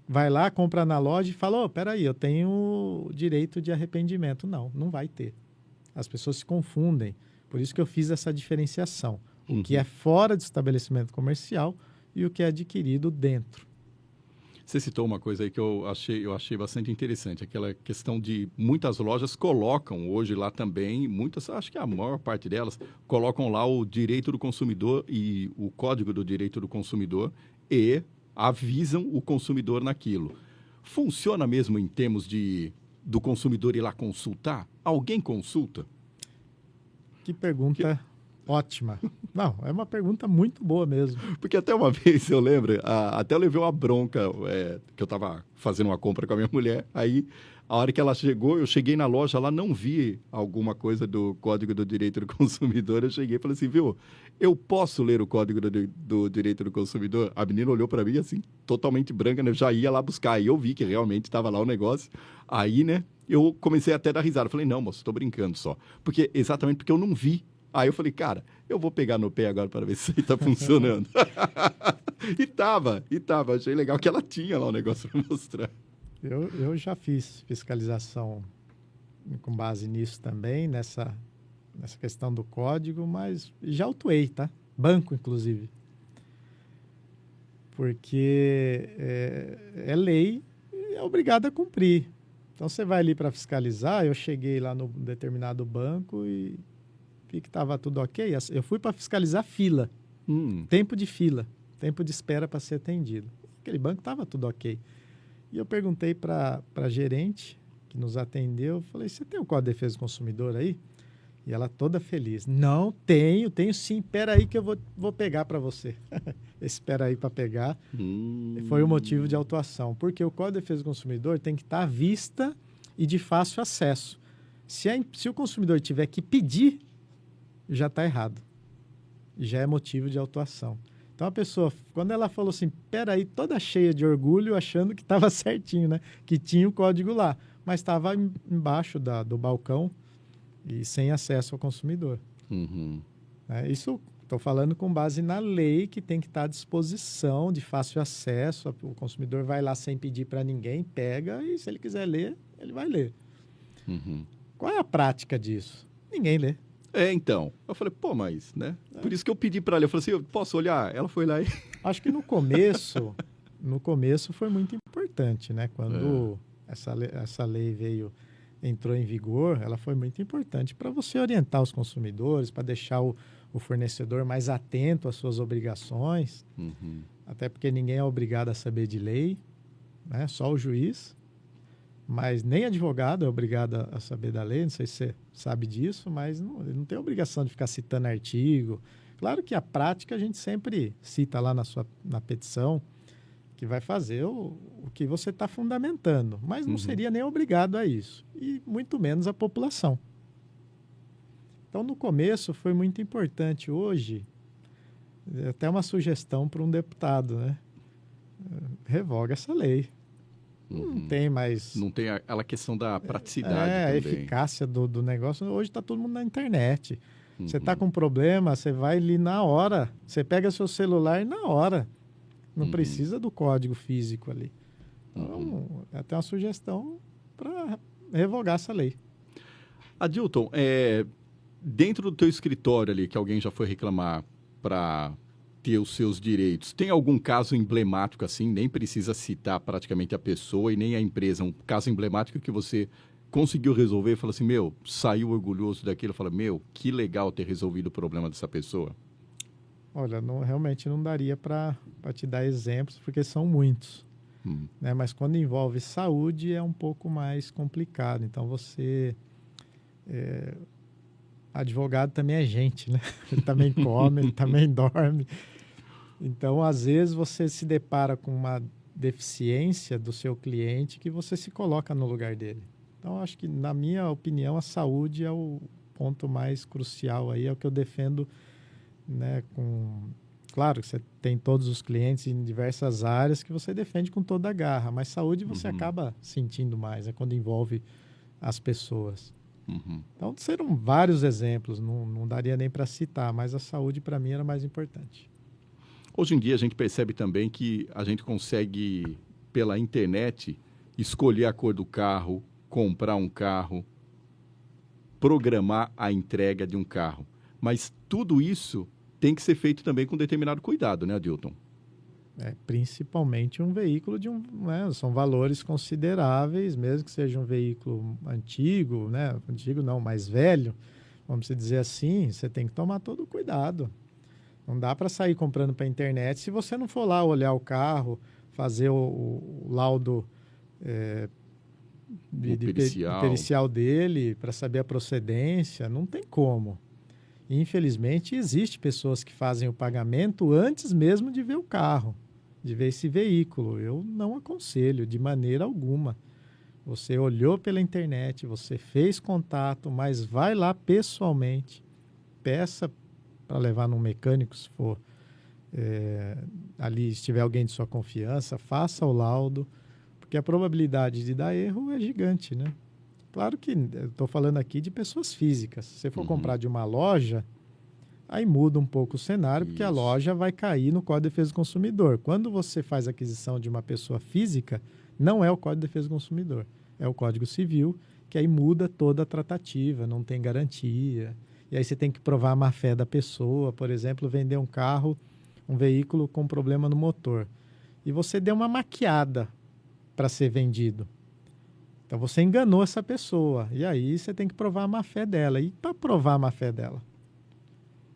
vai lá, compra na loja e fala, peraí, eu tenho direito de arrependimento. Não vai ter. As pessoas se confundem. Por isso que eu fiz essa diferenciação. O que é fora do estabelecimento comercial e o que é adquirido dentro. Você citou uma coisa aí que eu achei bastante interessante, aquela questão de muitas lojas colocam hoje lá também, acho que a maior parte delas, colocam lá o direito do consumidor e o código do direito do consumidor e avisam o consumidor naquilo. Funciona mesmo em termos do consumidor ir lá consultar? Alguém consulta? Que pergunta ótima. Não, é uma pergunta muito boa mesmo. Porque até uma vez, eu lembro, até eu levei uma bronca, que eu estava fazendo uma compra com a minha mulher, aí a hora que ela chegou, eu cheguei na loja lá, não vi alguma coisa do Código do Direito do Consumidor, eu cheguei e falei assim, viu, eu posso ler o Código do Direito do Consumidor? A menina olhou para mim assim, totalmente branca, né? Eu já ia lá buscar, aí eu vi que realmente estava lá o negócio, aí, né, eu comecei até a dar risada, falei, não, moço, estou brincando só, exatamente porque eu não vi. Aí eu falei, cara, eu vou pegar no pé agora para ver se está funcionando. E tava. Achei legal que ela tinha lá o negócio para mostrar. Eu já fiz fiscalização com base nisso também, nessa questão do código, mas já autuei, tá? Banco, inclusive. Porque é lei e é obrigado a cumprir. Então, você vai ali para fiscalizar, eu cheguei lá no determinado banco e vi que estava tudo ok. Eu fui para fiscalizar fila, tempo de fila, tempo de espera para ser atendido. Aquele banco estava tudo ok. E eu perguntei para a gerente que nos atendeu, falei, você tem o Código de Defesa do Consumidor aí? E ela toda feliz. Não, tenho sim, espera aí que eu vou pegar para você. Espera aí para pegar. Foi o motivo de autuação, porque o Código de Defesa do Consumidor tem que estar à vista e de fácil acesso. Se o consumidor tiver que pedir, já está errado. Já é motivo de autuação. Então, a pessoa, quando ela falou assim, peraí, toda cheia de orgulho, achando que estava certinho, né? Que tinha o código lá, mas estava embaixo do balcão e sem acesso ao consumidor. Isso estou falando com base na lei, que tem que estar à disposição, de fácil acesso. O consumidor vai lá sem pedir para ninguém, pega e, se ele quiser ler, ele vai ler. Qual é a prática disso? Ninguém lê. Então. Eu falei, pô, mas, né? Por isso que eu pedi para ela. Eu falei assim, eu posso olhar? Ela foi lá e... Acho que no começo foi muito importante, né? Quando essa lei entrou em vigor, ela foi muito importante para você orientar os consumidores, para deixar o fornecedor mais atento às suas obrigações, até porque ninguém é obrigado a saber de lei, né? Só o juiz. Mas nem advogado é obrigado a saber da lei, não sei se você sabe disso, mas ele não tem obrigação de ficar citando artigo. Claro que a prática a gente sempre cita lá na petição, que vai fazer o que você está fundamentando, mas não seria nem obrigado a isso, e muito menos a população. Então, no começo foi muito importante. Hoje, até uma sugestão para um deputado, né? Revoga essa lei. Não tem mais... Não tem aquela questão da praticidade também. A eficácia do negócio. Hoje está todo mundo na internet. Você está com um problema, você vai ali na hora. Você pega seu celular e na hora. Não precisa do código físico ali. Então, é até uma sugestão para revogar essa lei. Adilton, dentro do teu escritório ali, que alguém já foi reclamar para ter os seus direitos, tem algum caso emblemático assim, nem precisa citar praticamente a pessoa e nem a empresa, um caso emblemático que você conseguiu resolver e falou assim, saiu orgulhoso daquilo, fala, que legal ter resolvido o problema dessa pessoa? Olha, realmente não daria para te dar exemplos, porque são muitos. Né? Mas quando envolve saúde é um pouco mais complicado. Então, advogado também é gente, né? Ele também come, ele também dorme. Então, às vezes, você se depara com uma deficiência do seu cliente que você se coloca no lugar dele. Então, acho que, na minha opinião, a saúde é o ponto mais crucial aí, é o que eu defendo, né? Claro que você tem todos os clientes em diversas áreas que você defende com toda a garra, mas saúde você acaba sentindo mais, quando envolve as pessoas. Então, serão vários exemplos, não daria nem para citar, mas a saúde, para mim, era mais importante. Hoje em dia, a gente percebe também que a gente consegue, pela internet, escolher a cor do carro, comprar um carro, programar a entrega de um carro. Mas tudo isso tem que ser feito também com determinado cuidado, né, Adilton? Principalmente um veículo são valores consideráveis, mesmo que seja um veículo antigo, né? Antigo não, mais velho, vamos dizer assim, você tem que tomar todo o cuidado. Não dá para sair comprando para a internet se você não for lá olhar o carro, fazer o laudo pericial dele para saber a procedência. Não tem como. Infelizmente, existe pessoas que fazem o pagamento antes mesmo de ver o carro, de ver esse veículo. Eu não aconselho de maneira alguma. Você olhou pela internet, você fez contato, mas vai lá pessoalmente, peça para levar num mecânico, se for ali, se tiver alguém de sua confiança, faça o laudo, porque a probabilidade de dar erro é gigante, né? Claro que eu estou falando aqui de pessoas físicas. Se você for comprar de uma loja, aí muda um pouco o cenário, porque a loja vai cair no Código de Defesa do Consumidor. Quando você faz aquisição de uma pessoa física, não é o Código de Defesa do Consumidor, é o Código Civil, que aí muda toda a tratativa, não tem garantia. E aí você tem que provar a má-fé da pessoa, por exemplo, vender um carro, um veículo com problema no motor. E você deu uma maquiada para ser vendido. Então, você enganou essa pessoa. E aí, você tem que provar a má-fé dela. E para provar a má-fé dela?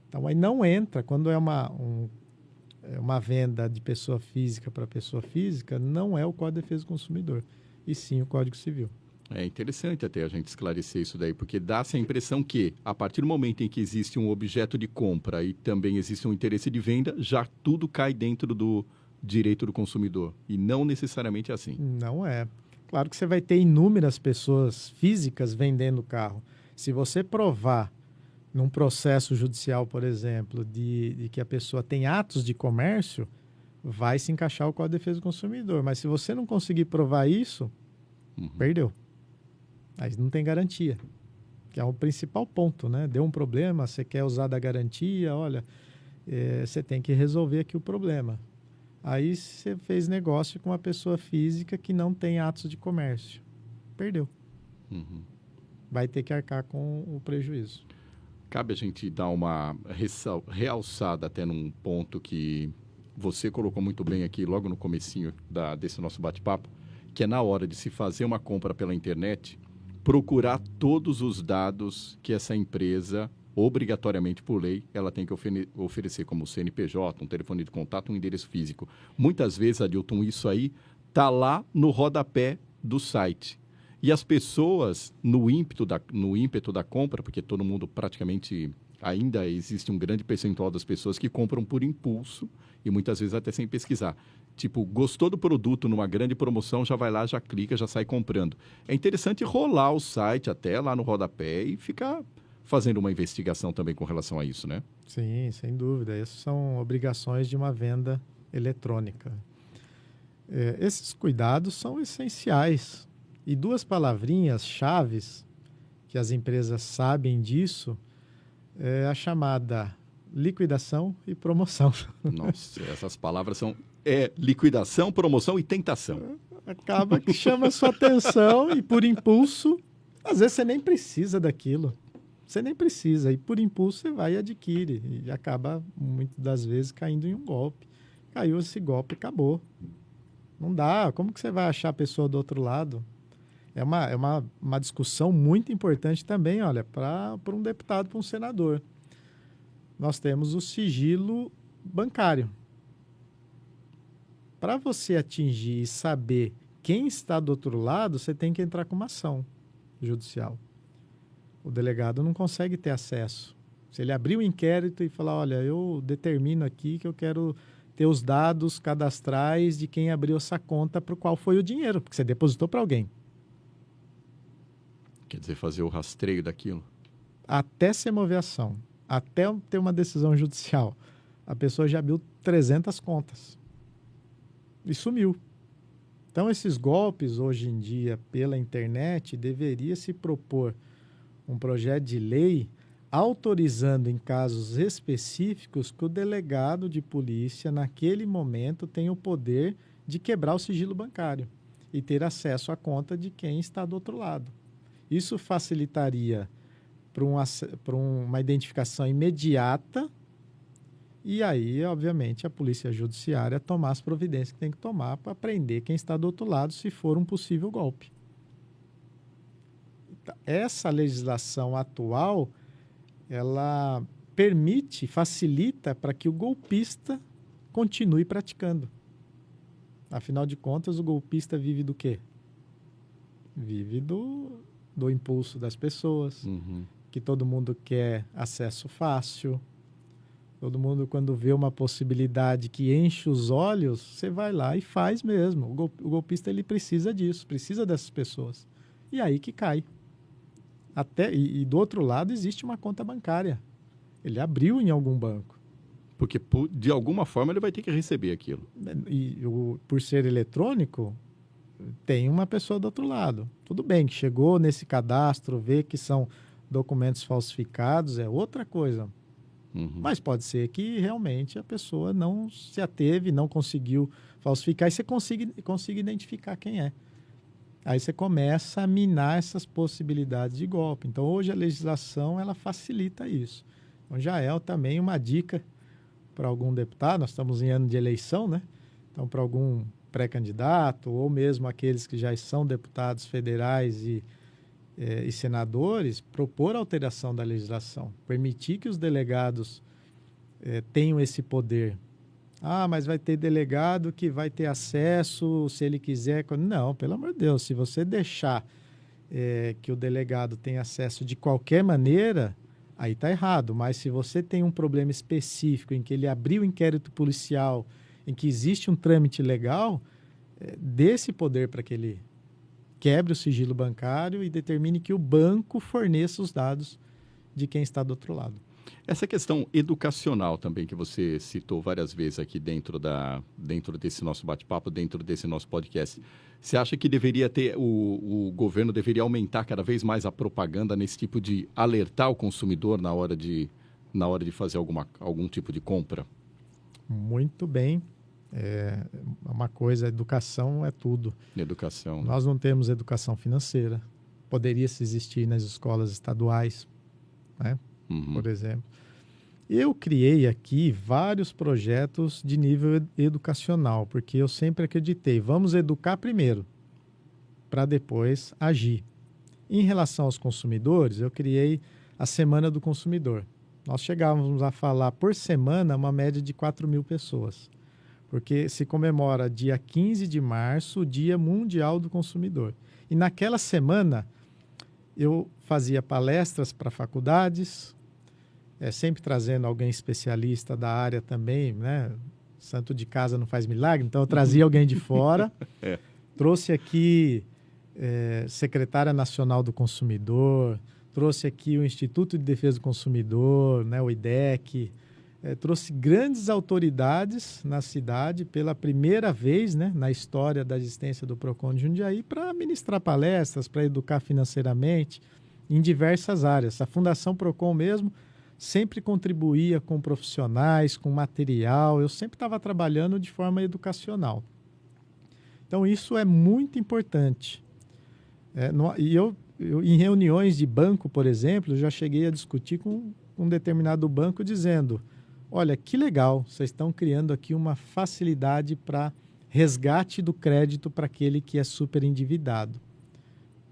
Então, aí não entra. Quando é uma venda de pessoa física para pessoa física, não é o Código de Defesa do Consumidor, e sim o Código Civil. É interessante até a gente esclarecer isso daí, porque dá-se a impressão que, a partir do momento em que existe um objeto de compra e também existe um interesse de venda, já tudo cai dentro do direito do consumidor. E não necessariamente é assim. Não é. Claro que você vai ter inúmeras pessoas físicas vendendo carro. Se você provar num processo judicial, por exemplo, de que a pessoa tem atos de comércio, vai se encaixar o Código de Defesa do Consumidor. Mas se você não conseguir provar isso, perdeu. Aí não tem garantia, que é o principal ponto, né? Deu um problema, você quer usar da garantia, olha, você tem que resolver aqui o problema. Aí você fez negócio com uma pessoa física que não tem atos de comércio. Perdeu. Vai ter que arcar com o prejuízo. Cabe a gente dar uma realçada até num ponto que você colocou muito bem aqui logo no comecinho desse nosso bate-papo, que é na hora de se fazer uma compra pela internet, procurar todos os dados que essa empresa, obrigatoriamente por lei, ela tem que oferecer, como CNPJ, um telefone de contato, um endereço físico. Muitas vezes, Adilton, isso aí está lá no rodapé do site. E as pessoas, no ímpeto da compra, porque todo mundo praticamente, ainda existe um grande percentual das pessoas que compram por impulso e muitas vezes até sem pesquisar. Tipo, gostou do produto numa grande promoção, já vai lá, já clica, já sai comprando. É interessante rolar o site até lá no rodapé e ficar fazendo uma investigação também com relação a isso, né? Sim, sem dúvida. Essas são obrigações de uma venda eletrônica. Esses cuidados são essenciais. E duas palavrinhas chaves que as empresas sabem disso é a chamada liquidação e promoção. Nossa, essas palavras são liquidação, promoção e tentação. Acaba que chama a sua atenção e por impulso, às vezes você nem precisa daquilo. Você nem precisa, e por impulso você vai e adquire. E acaba, muitas das vezes, caindo em um golpe. Caiu esse golpe, acabou. Não dá. Como que você vai achar a pessoa do outro lado? É uma discussão muito importante também, olha, para um deputado, para um senador. Nós temos o sigilo bancário. Para você atingir e saber quem está do outro lado, você tem que entrar com uma ação judicial. O delegado não consegue ter acesso. Se ele abrir o inquérito e falar, olha, eu determino aqui que eu quero ter os dados cadastrais de quem abriu essa conta para o qual foi o dinheiro, porque você depositou para alguém. Quer dizer, fazer o rastreio daquilo? Até se mover a ação, até ter uma decisão judicial, a pessoa já abriu 300 contas e sumiu. Então, esses golpes, hoje em dia, pela internet, deveria se propor um projeto de lei autorizando, em casos específicos, que o delegado de polícia, naquele momento, tenha o poder de quebrar o sigilo bancário e ter acesso à conta de quem está do outro lado. Isso facilitaria para uma identificação imediata e aí, obviamente, a polícia judiciária tomar as providências que tem que tomar para prender quem está do outro lado se for um possível golpe. Essa legislação atual, ela permite, facilita para que o golpista continue praticando. Afinal de contas, o golpista vive do quê? Vive do impulso das pessoas, que todo mundo quer acesso fácil. Todo mundo, quando vê uma possibilidade que enche os olhos, você vai lá e faz mesmo. O golpista, ele precisa disso, precisa dessas pessoas. E aí que cai. E do outro lado existe uma conta bancária. Ele abriu em algum banco. Porque, de alguma forma, ele vai ter que receber aquilo. E por ser eletrônico, tem uma pessoa do outro lado. Tudo bem que chegou nesse cadastro, vê que são documentos falsificados, é outra coisa. Mas pode ser que realmente a pessoa não se ateve, não conseguiu falsificar, e você consiga identificar quem é. Aí você começa a minar essas possibilidades de golpe. Então, hoje a legislação ela facilita isso. Então, já é também uma dica para algum deputado. Nós estamos em ano de eleição, né? Então, para algum pré-candidato ou mesmo aqueles que já são deputados federais e senadores, propor alteração da legislação, permitir que os delegados tenham esse poder. Ah, mas vai ter delegado que vai ter acesso se ele quiser. Não, pelo amor de Deus, se você deixar que o delegado tenha acesso de qualquer maneira, aí está errado. Mas se você tem um problema específico em que ele abriu inquérito policial, em que existe um trâmite legal, dê esse poder para que ele quebre o sigilo bancário e determine que o banco forneça os dados de quem está do outro lado. Essa questão educacional também que você citou várias vezes aqui dentro desse nosso bate-papo, dentro desse nosso podcast, você acha que deveria ter, o governo deveria aumentar cada vez mais a propaganda nesse tipo de alertar o consumidor na hora de fazer algum tipo de compra? Muito bem. Uma coisa, educação é tudo. Educação. Nós não temos educação financeira. Poderia se existir nas escolas estaduais, né? Por exemplo. Eu criei aqui vários projetos de nível educacional, porque eu sempre acreditei, vamos educar primeiro, para depois agir. Em relação aos consumidores, eu criei a Semana do Consumidor. Nós chegávamos a falar por semana uma média de 4.000 pessoas, porque se comemora dia 15 de março, o Dia Mundial do Consumidor. E naquela semana eu fazia palestras para faculdades, sempre trazendo alguém especialista da área também, né? Santo de casa não faz milagre, então eu trazia alguém de fora. Trouxe aqui secretária nacional do consumidor, trouxe aqui o Instituto de Defesa do Consumidor, né? O IDEC, trouxe grandes autoridades na cidade pela primeira vez, né? Na história da existência do PROCON de Jundiaí, para ministrar palestras, para educar financeiramente em diversas áreas. A Fundação PROCON mesmo sempre contribuía com profissionais, com material, eu sempre estava trabalhando de forma educacional. Então, isso é muito importante. E eu, em reuniões de banco, por exemplo, eu já cheguei a discutir com um determinado banco dizendo, olha, que legal, vocês estão criando aqui uma facilidade para resgate do crédito para aquele que é super endividado.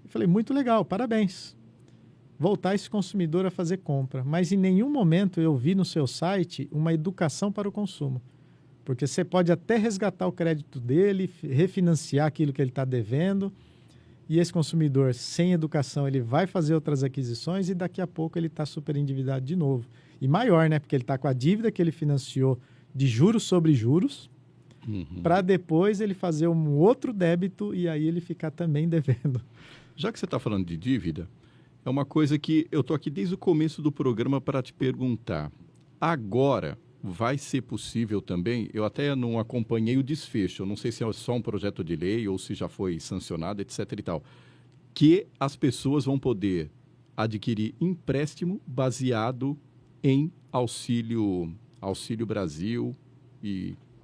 Eu falei, muito legal, parabéns. Voltar esse consumidor a fazer compra. Mas em nenhum momento eu vi no seu site uma educação para o consumo. Porque você pode até resgatar o crédito dele, refinanciar aquilo que ele está devendo, e esse consumidor, sem educação, ele vai fazer outras aquisições e daqui a pouco ele está super endividado de novo. E maior, né? Porque ele está com a dívida que ele financiou de juros sobre juros, para depois ele fazer um outro débito e aí ele ficar também devendo. Já que você está falando de dívida, é uma coisa que eu estou aqui desde o começo do programa para te perguntar. Agora, vai ser possível também, eu até não acompanhei o desfecho, eu não sei se é só um projeto de lei ou se já foi sancionado, etc. e tal, que as pessoas vão poder adquirir empréstimo baseado em Auxílio Brasil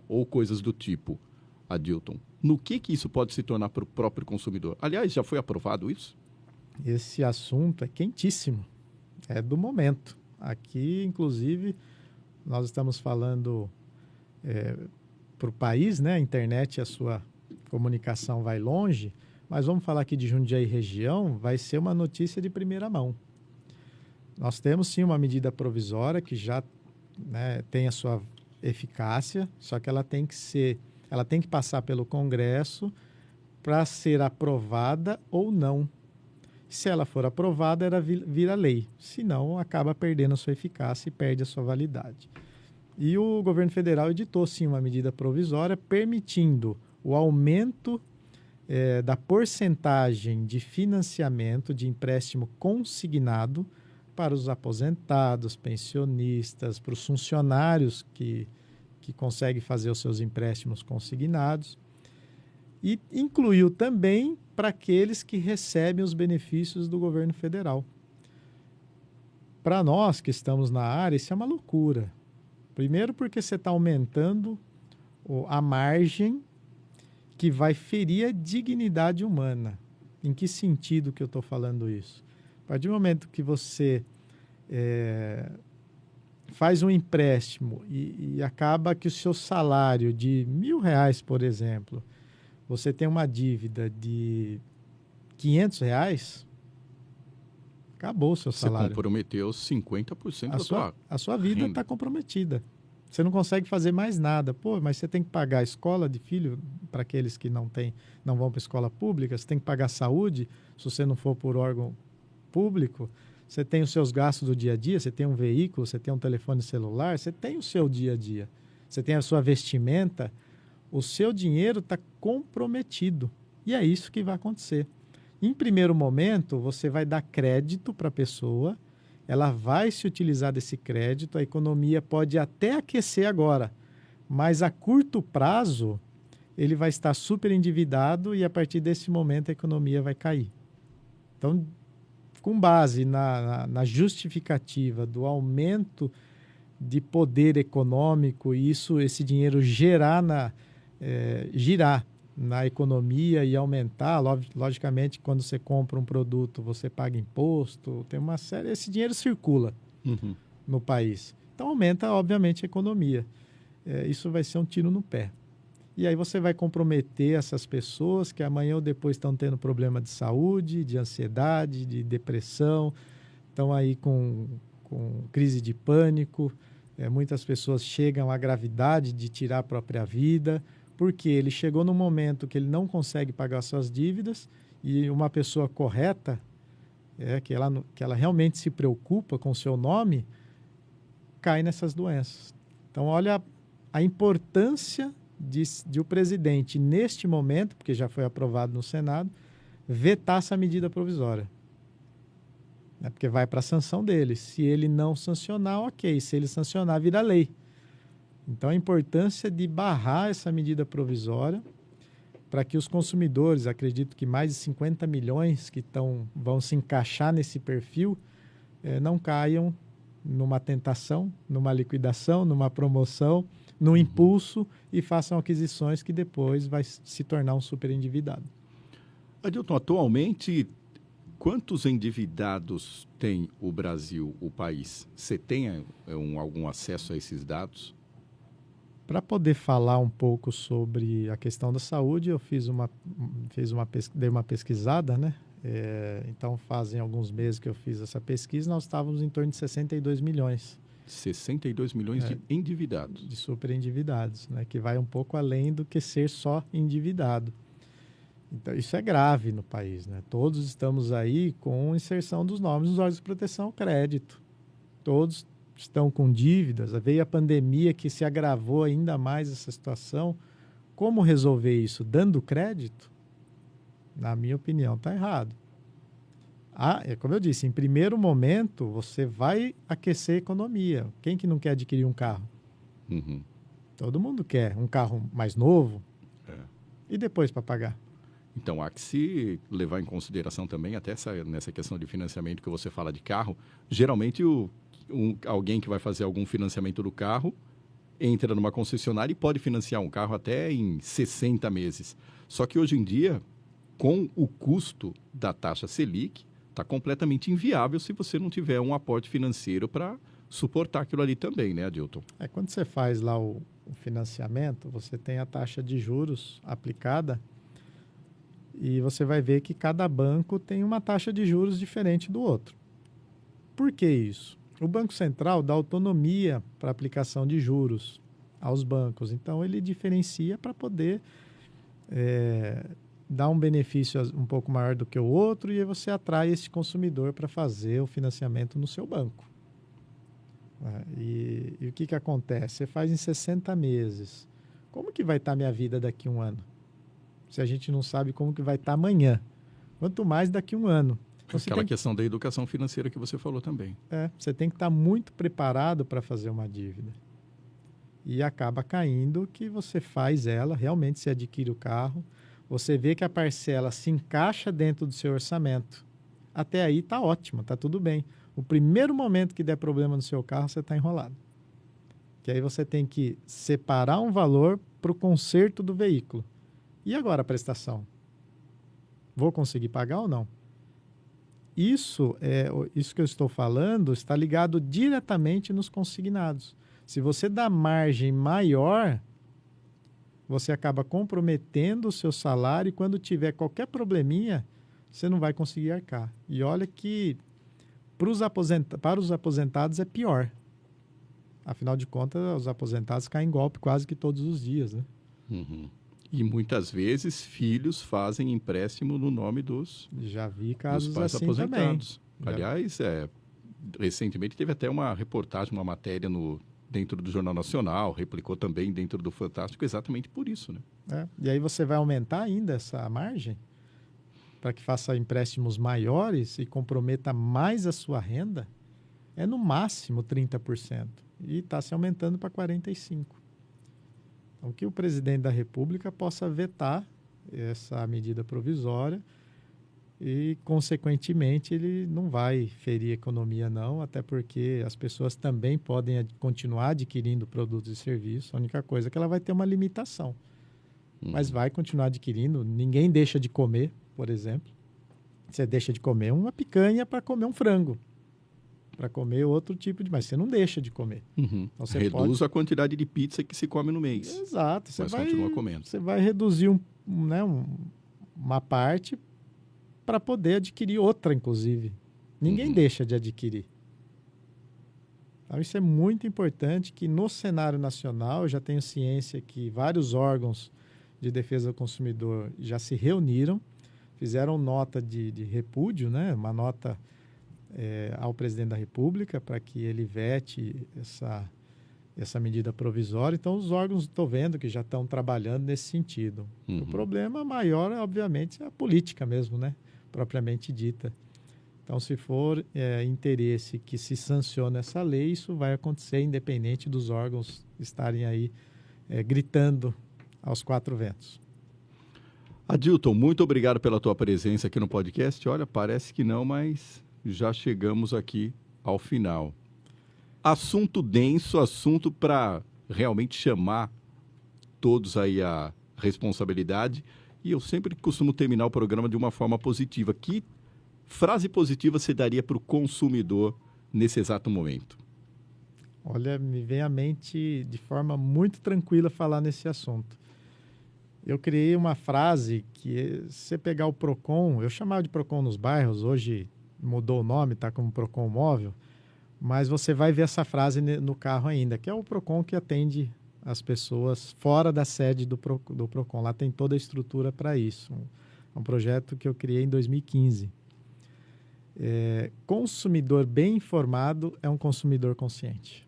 ou coisas do tipo, Adilton. No que isso pode se tornar para o próprio consumidor? Aliás, já foi aprovado isso? Esse assunto é quentíssimo, é do momento. Aqui, inclusive, nós estamos falando para o país, né? A internet, a sua comunicação vai longe, mas vamos falar aqui de Jundiaí região, vai ser uma notícia de primeira mão. Nós temos sim uma medida provisória que já, né, tem a sua eficácia, só que ela tem que passar pelo Congresso para ser aprovada ou não. Se ela for aprovada, ela vira lei. Se não, acaba perdendo a sua eficácia e perde a sua validade. E o governo federal editou, sim, uma medida provisória permitindo o aumento da porcentagem de financiamento de empréstimo consignado para os aposentados, pensionistas, para os funcionários que conseguem fazer os seus empréstimos consignados. E incluiu também para aqueles que recebem os benefícios do governo federal. Para nós que estamos na área, isso é uma loucura. Primeiro porque você está aumentando a margem que vai ferir a dignidade humana. Em que sentido que eu estou falando isso? A partir do momento que você faz um empréstimo e acaba que o seu salário de R$1.000, por exemplo, você tem uma dívida de R$500, acabou o seu salário. Você comprometeu 50% da sua a sua vida está comprometida. Você não consegue fazer mais nada. Pô, mas você tem que pagar a escola de filho para aqueles que não vão para a escola pública. Você tem que pagar saúde se você não for por órgão público. Você tem os seus gastos do dia a dia. Você tem um veículo, você tem um telefone celular. Você tem o seu dia a dia. Você tem a sua vestimenta. O seu dinheiro está comprometido. E é isso que vai acontecer. Em primeiro momento, você vai dar crédito para a pessoa. Ela vai se utilizar desse crédito, a economia pode até aquecer agora, mas a curto prazo ele vai estar super endividado e a partir desse momento a economia vai cair. Então, com base na justificativa do aumento de poder econômico e esse dinheiro girar na economia e aumentar, logicamente, quando você compra um produto, você paga imposto, tem uma série, esse dinheiro circula no país. Então, aumenta, obviamente, a economia. Isso vai ser um tiro no pé. E aí você vai comprometer essas pessoas que amanhã ou depois estão tendo problema de saúde, de ansiedade, de depressão, estão aí com crise de pânico. Muitas pessoas chegam à gravidade de tirar a própria vida, porque ele chegou num momento que ele não consegue pagar suas dívidas e uma pessoa correta, que ela realmente se preocupa com o seu nome, cai nessas doenças. Então, olha a importância de o presidente, neste momento, porque já foi aprovado no Senado, vetar essa medida provisória. Porque vai para a sanção dele. Se ele não sancionar, ok. Se ele sancionar, vira lei. Então, a importância de barrar essa medida provisória para que os consumidores, acredito que mais de 50 milhões que vão se encaixar nesse perfil, não caiam numa tentação, numa liquidação, numa promoção, num impulso e façam aquisições que depois vai se tornar um super endividado. Adilton, atualmente, quantos endividados tem o Brasil, o país? Você tem algum acesso a esses dados? Para poder falar um pouco sobre a questão da saúde, eu dei uma pesquisada, né? Então, fazem alguns meses que eu fiz essa pesquisa, nós estávamos em torno de 62 milhões. 62 milhões de endividados. De super endividados, né? Que vai um pouco além do que ser só endividado. Então, isso é grave no país, né? Todos estamos aí com inserção dos nomes nos órgãos de proteção ao crédito. Todos estão com dívidas, veio a pandemia que se agravou ainda mais essa situação. Como resolver isso? Dando crédito? Na minha opinião, está errado. Como eu disse, em primeiro momento, você vai aquecer a economia. Quem que não quer adquirir um carro? Todo mundo quer um carro mais novo. E depois para pagar? Então, há que se levar em consideração também, até nessa questão de financiamento que você fala de carro, geralmente alguém que vai fazer algum financiamento do carro entra numa concessionária e pode financiar um carro até em 60 meses. Só que hoje em dia, com o custo da taxa Selic, está completamente inviável se você não tiver um aporte financeiro para suportar aquilo ali também, né, Adilton? Quando você faz lá o financiamento, você tem a taxa de juros aplicada e você vai ver que cada banco tem uma taxa de juros diferente do outro. Por que isso? O Banco Central dá autonomia para a aplicação de juros aos bancos. Então, ele diferencia para poder dar um benefício um pouco maior do que o outro e aí você atrai esse consumidor para fazer o financiamento no seu banco. E o que acontece? Você faz em 60 meses. Como que vai estar a minha vida daqui a um ano? Se a gente não sabe como que vai estar amanhã. Quanto mais daqui a um ano. Então, aquela questão da educação financeira que você falou também. Você tem que estar muito preparado para fazer uma dívida. E acaba caindo que você faz ela, realmente você adquire o carro, você vê que a parcela se encaixa dentro do seu orçamento. Até aí está ótimo, está tudo bem. O primeiro momento que der problema no seu carro, você está enrolado. Que aí você tem que separar um valor para o conserto do veículo. E agora a prestação? Vou conseguir pagar ou não? Isso que eu estou falando está ligado diretamente nos consignados. Se você dá margem maior, você acaba comprometendo o seu salário e quando tiver qualquer probleminha, você não vai conseguir arcar. E olha que para os aposentados é pior. Afinal de contas, os aposentados caem em golpe quase que todos os dias, né? Uhum. E muitas vezes filhos fazem empréstimo no nome dos Já vi casos pais assim aposentados. também. Aliás, recentemente teve até uma reportagem, uma matéria dentro do Jornal Nacional, replicou também dentro do Fantástico, exatamente por isso, né? E aí você vai aumentar ainda essa margem para que faça empréstimos maiores e comprometa mais a sua renda? É no máximo 30%. E está se aumentando para 45%. Então, que o presidente da República possa vetar essa medida provisória e, consequentemente, ele não vai ferir a economia, não, até porque as pessoas também podem continuar adquirindo produtos e serviços. A única coisa é que ela vai ter uma limitação. Mas vai continuar adquirindo. Ninguém deixa de comer, por exemplo. Você deixa de comer uma picanha para comer um frango. Para comer outro tipo de... Mas você não deixa de comer. Uhum. Então, reduz a quantidade de pizza que se come no mês. Exato. Mas continua comendo. Você vai reduzir uma parte para poder adquirir outra, inclusive. Ninguém deixa de adquirir. Então, isso é muito importante que no cenário nacional, eu já tenho ciência que vários órgãos de defesa do consumidor já se reuniram, fizeram nota de repúdio, né? Uma nota ao presidente da República para que ele vete essa medida provisória. Então, os órgãos, estou vendo que já estão trabalhando nesse sentido. O problema maior, obviamente, é a política mesmo, né? Propriamente dita. Então, se for interesse que se sancione essa lei, isso vai acontecer independente dos órgãos estarem aí gritando aos quatro ventos. Adilton, muito obrigado pela tua presença aqui no podcast. Olha, parece que não, mas já chegamos aqui ao final. Assunto denso, assunto para realmente chamar todos aí a responsabilidade. E eu sempre costumo terminar o programa de uma forma positiva. Que frase positiva você daria para o consumidor nesse exato momento? Olha, me vem à mente de forma muito tranquila falar nesse assunto. Eu criei uma frase que, se você pegar o Procon, eu chamava de Procon nos bairros, hoje mudou o nome, está como Procon Móvel, mas você vai ver essa frase no carro ainda, que é o Procon que atende as pessoas fora da sede do Procon. Lá tem toda a estrutura para isso. É um projeto que eu criei em 2015. Consumidor bem informado é um consumidor consciente.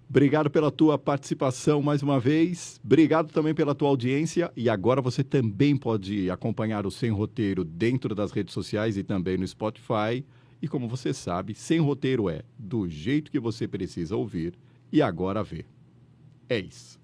Obrigado pela tua participação mais uma vez. Obrigado também pela tua audiência. E agora você também pode acompanhar o Sem Roteiro dentro das redes sociais e também no Spotify. E como você sabe, Sem Roteiro é do jeito que você precisa ouvir e agora ver. É isso.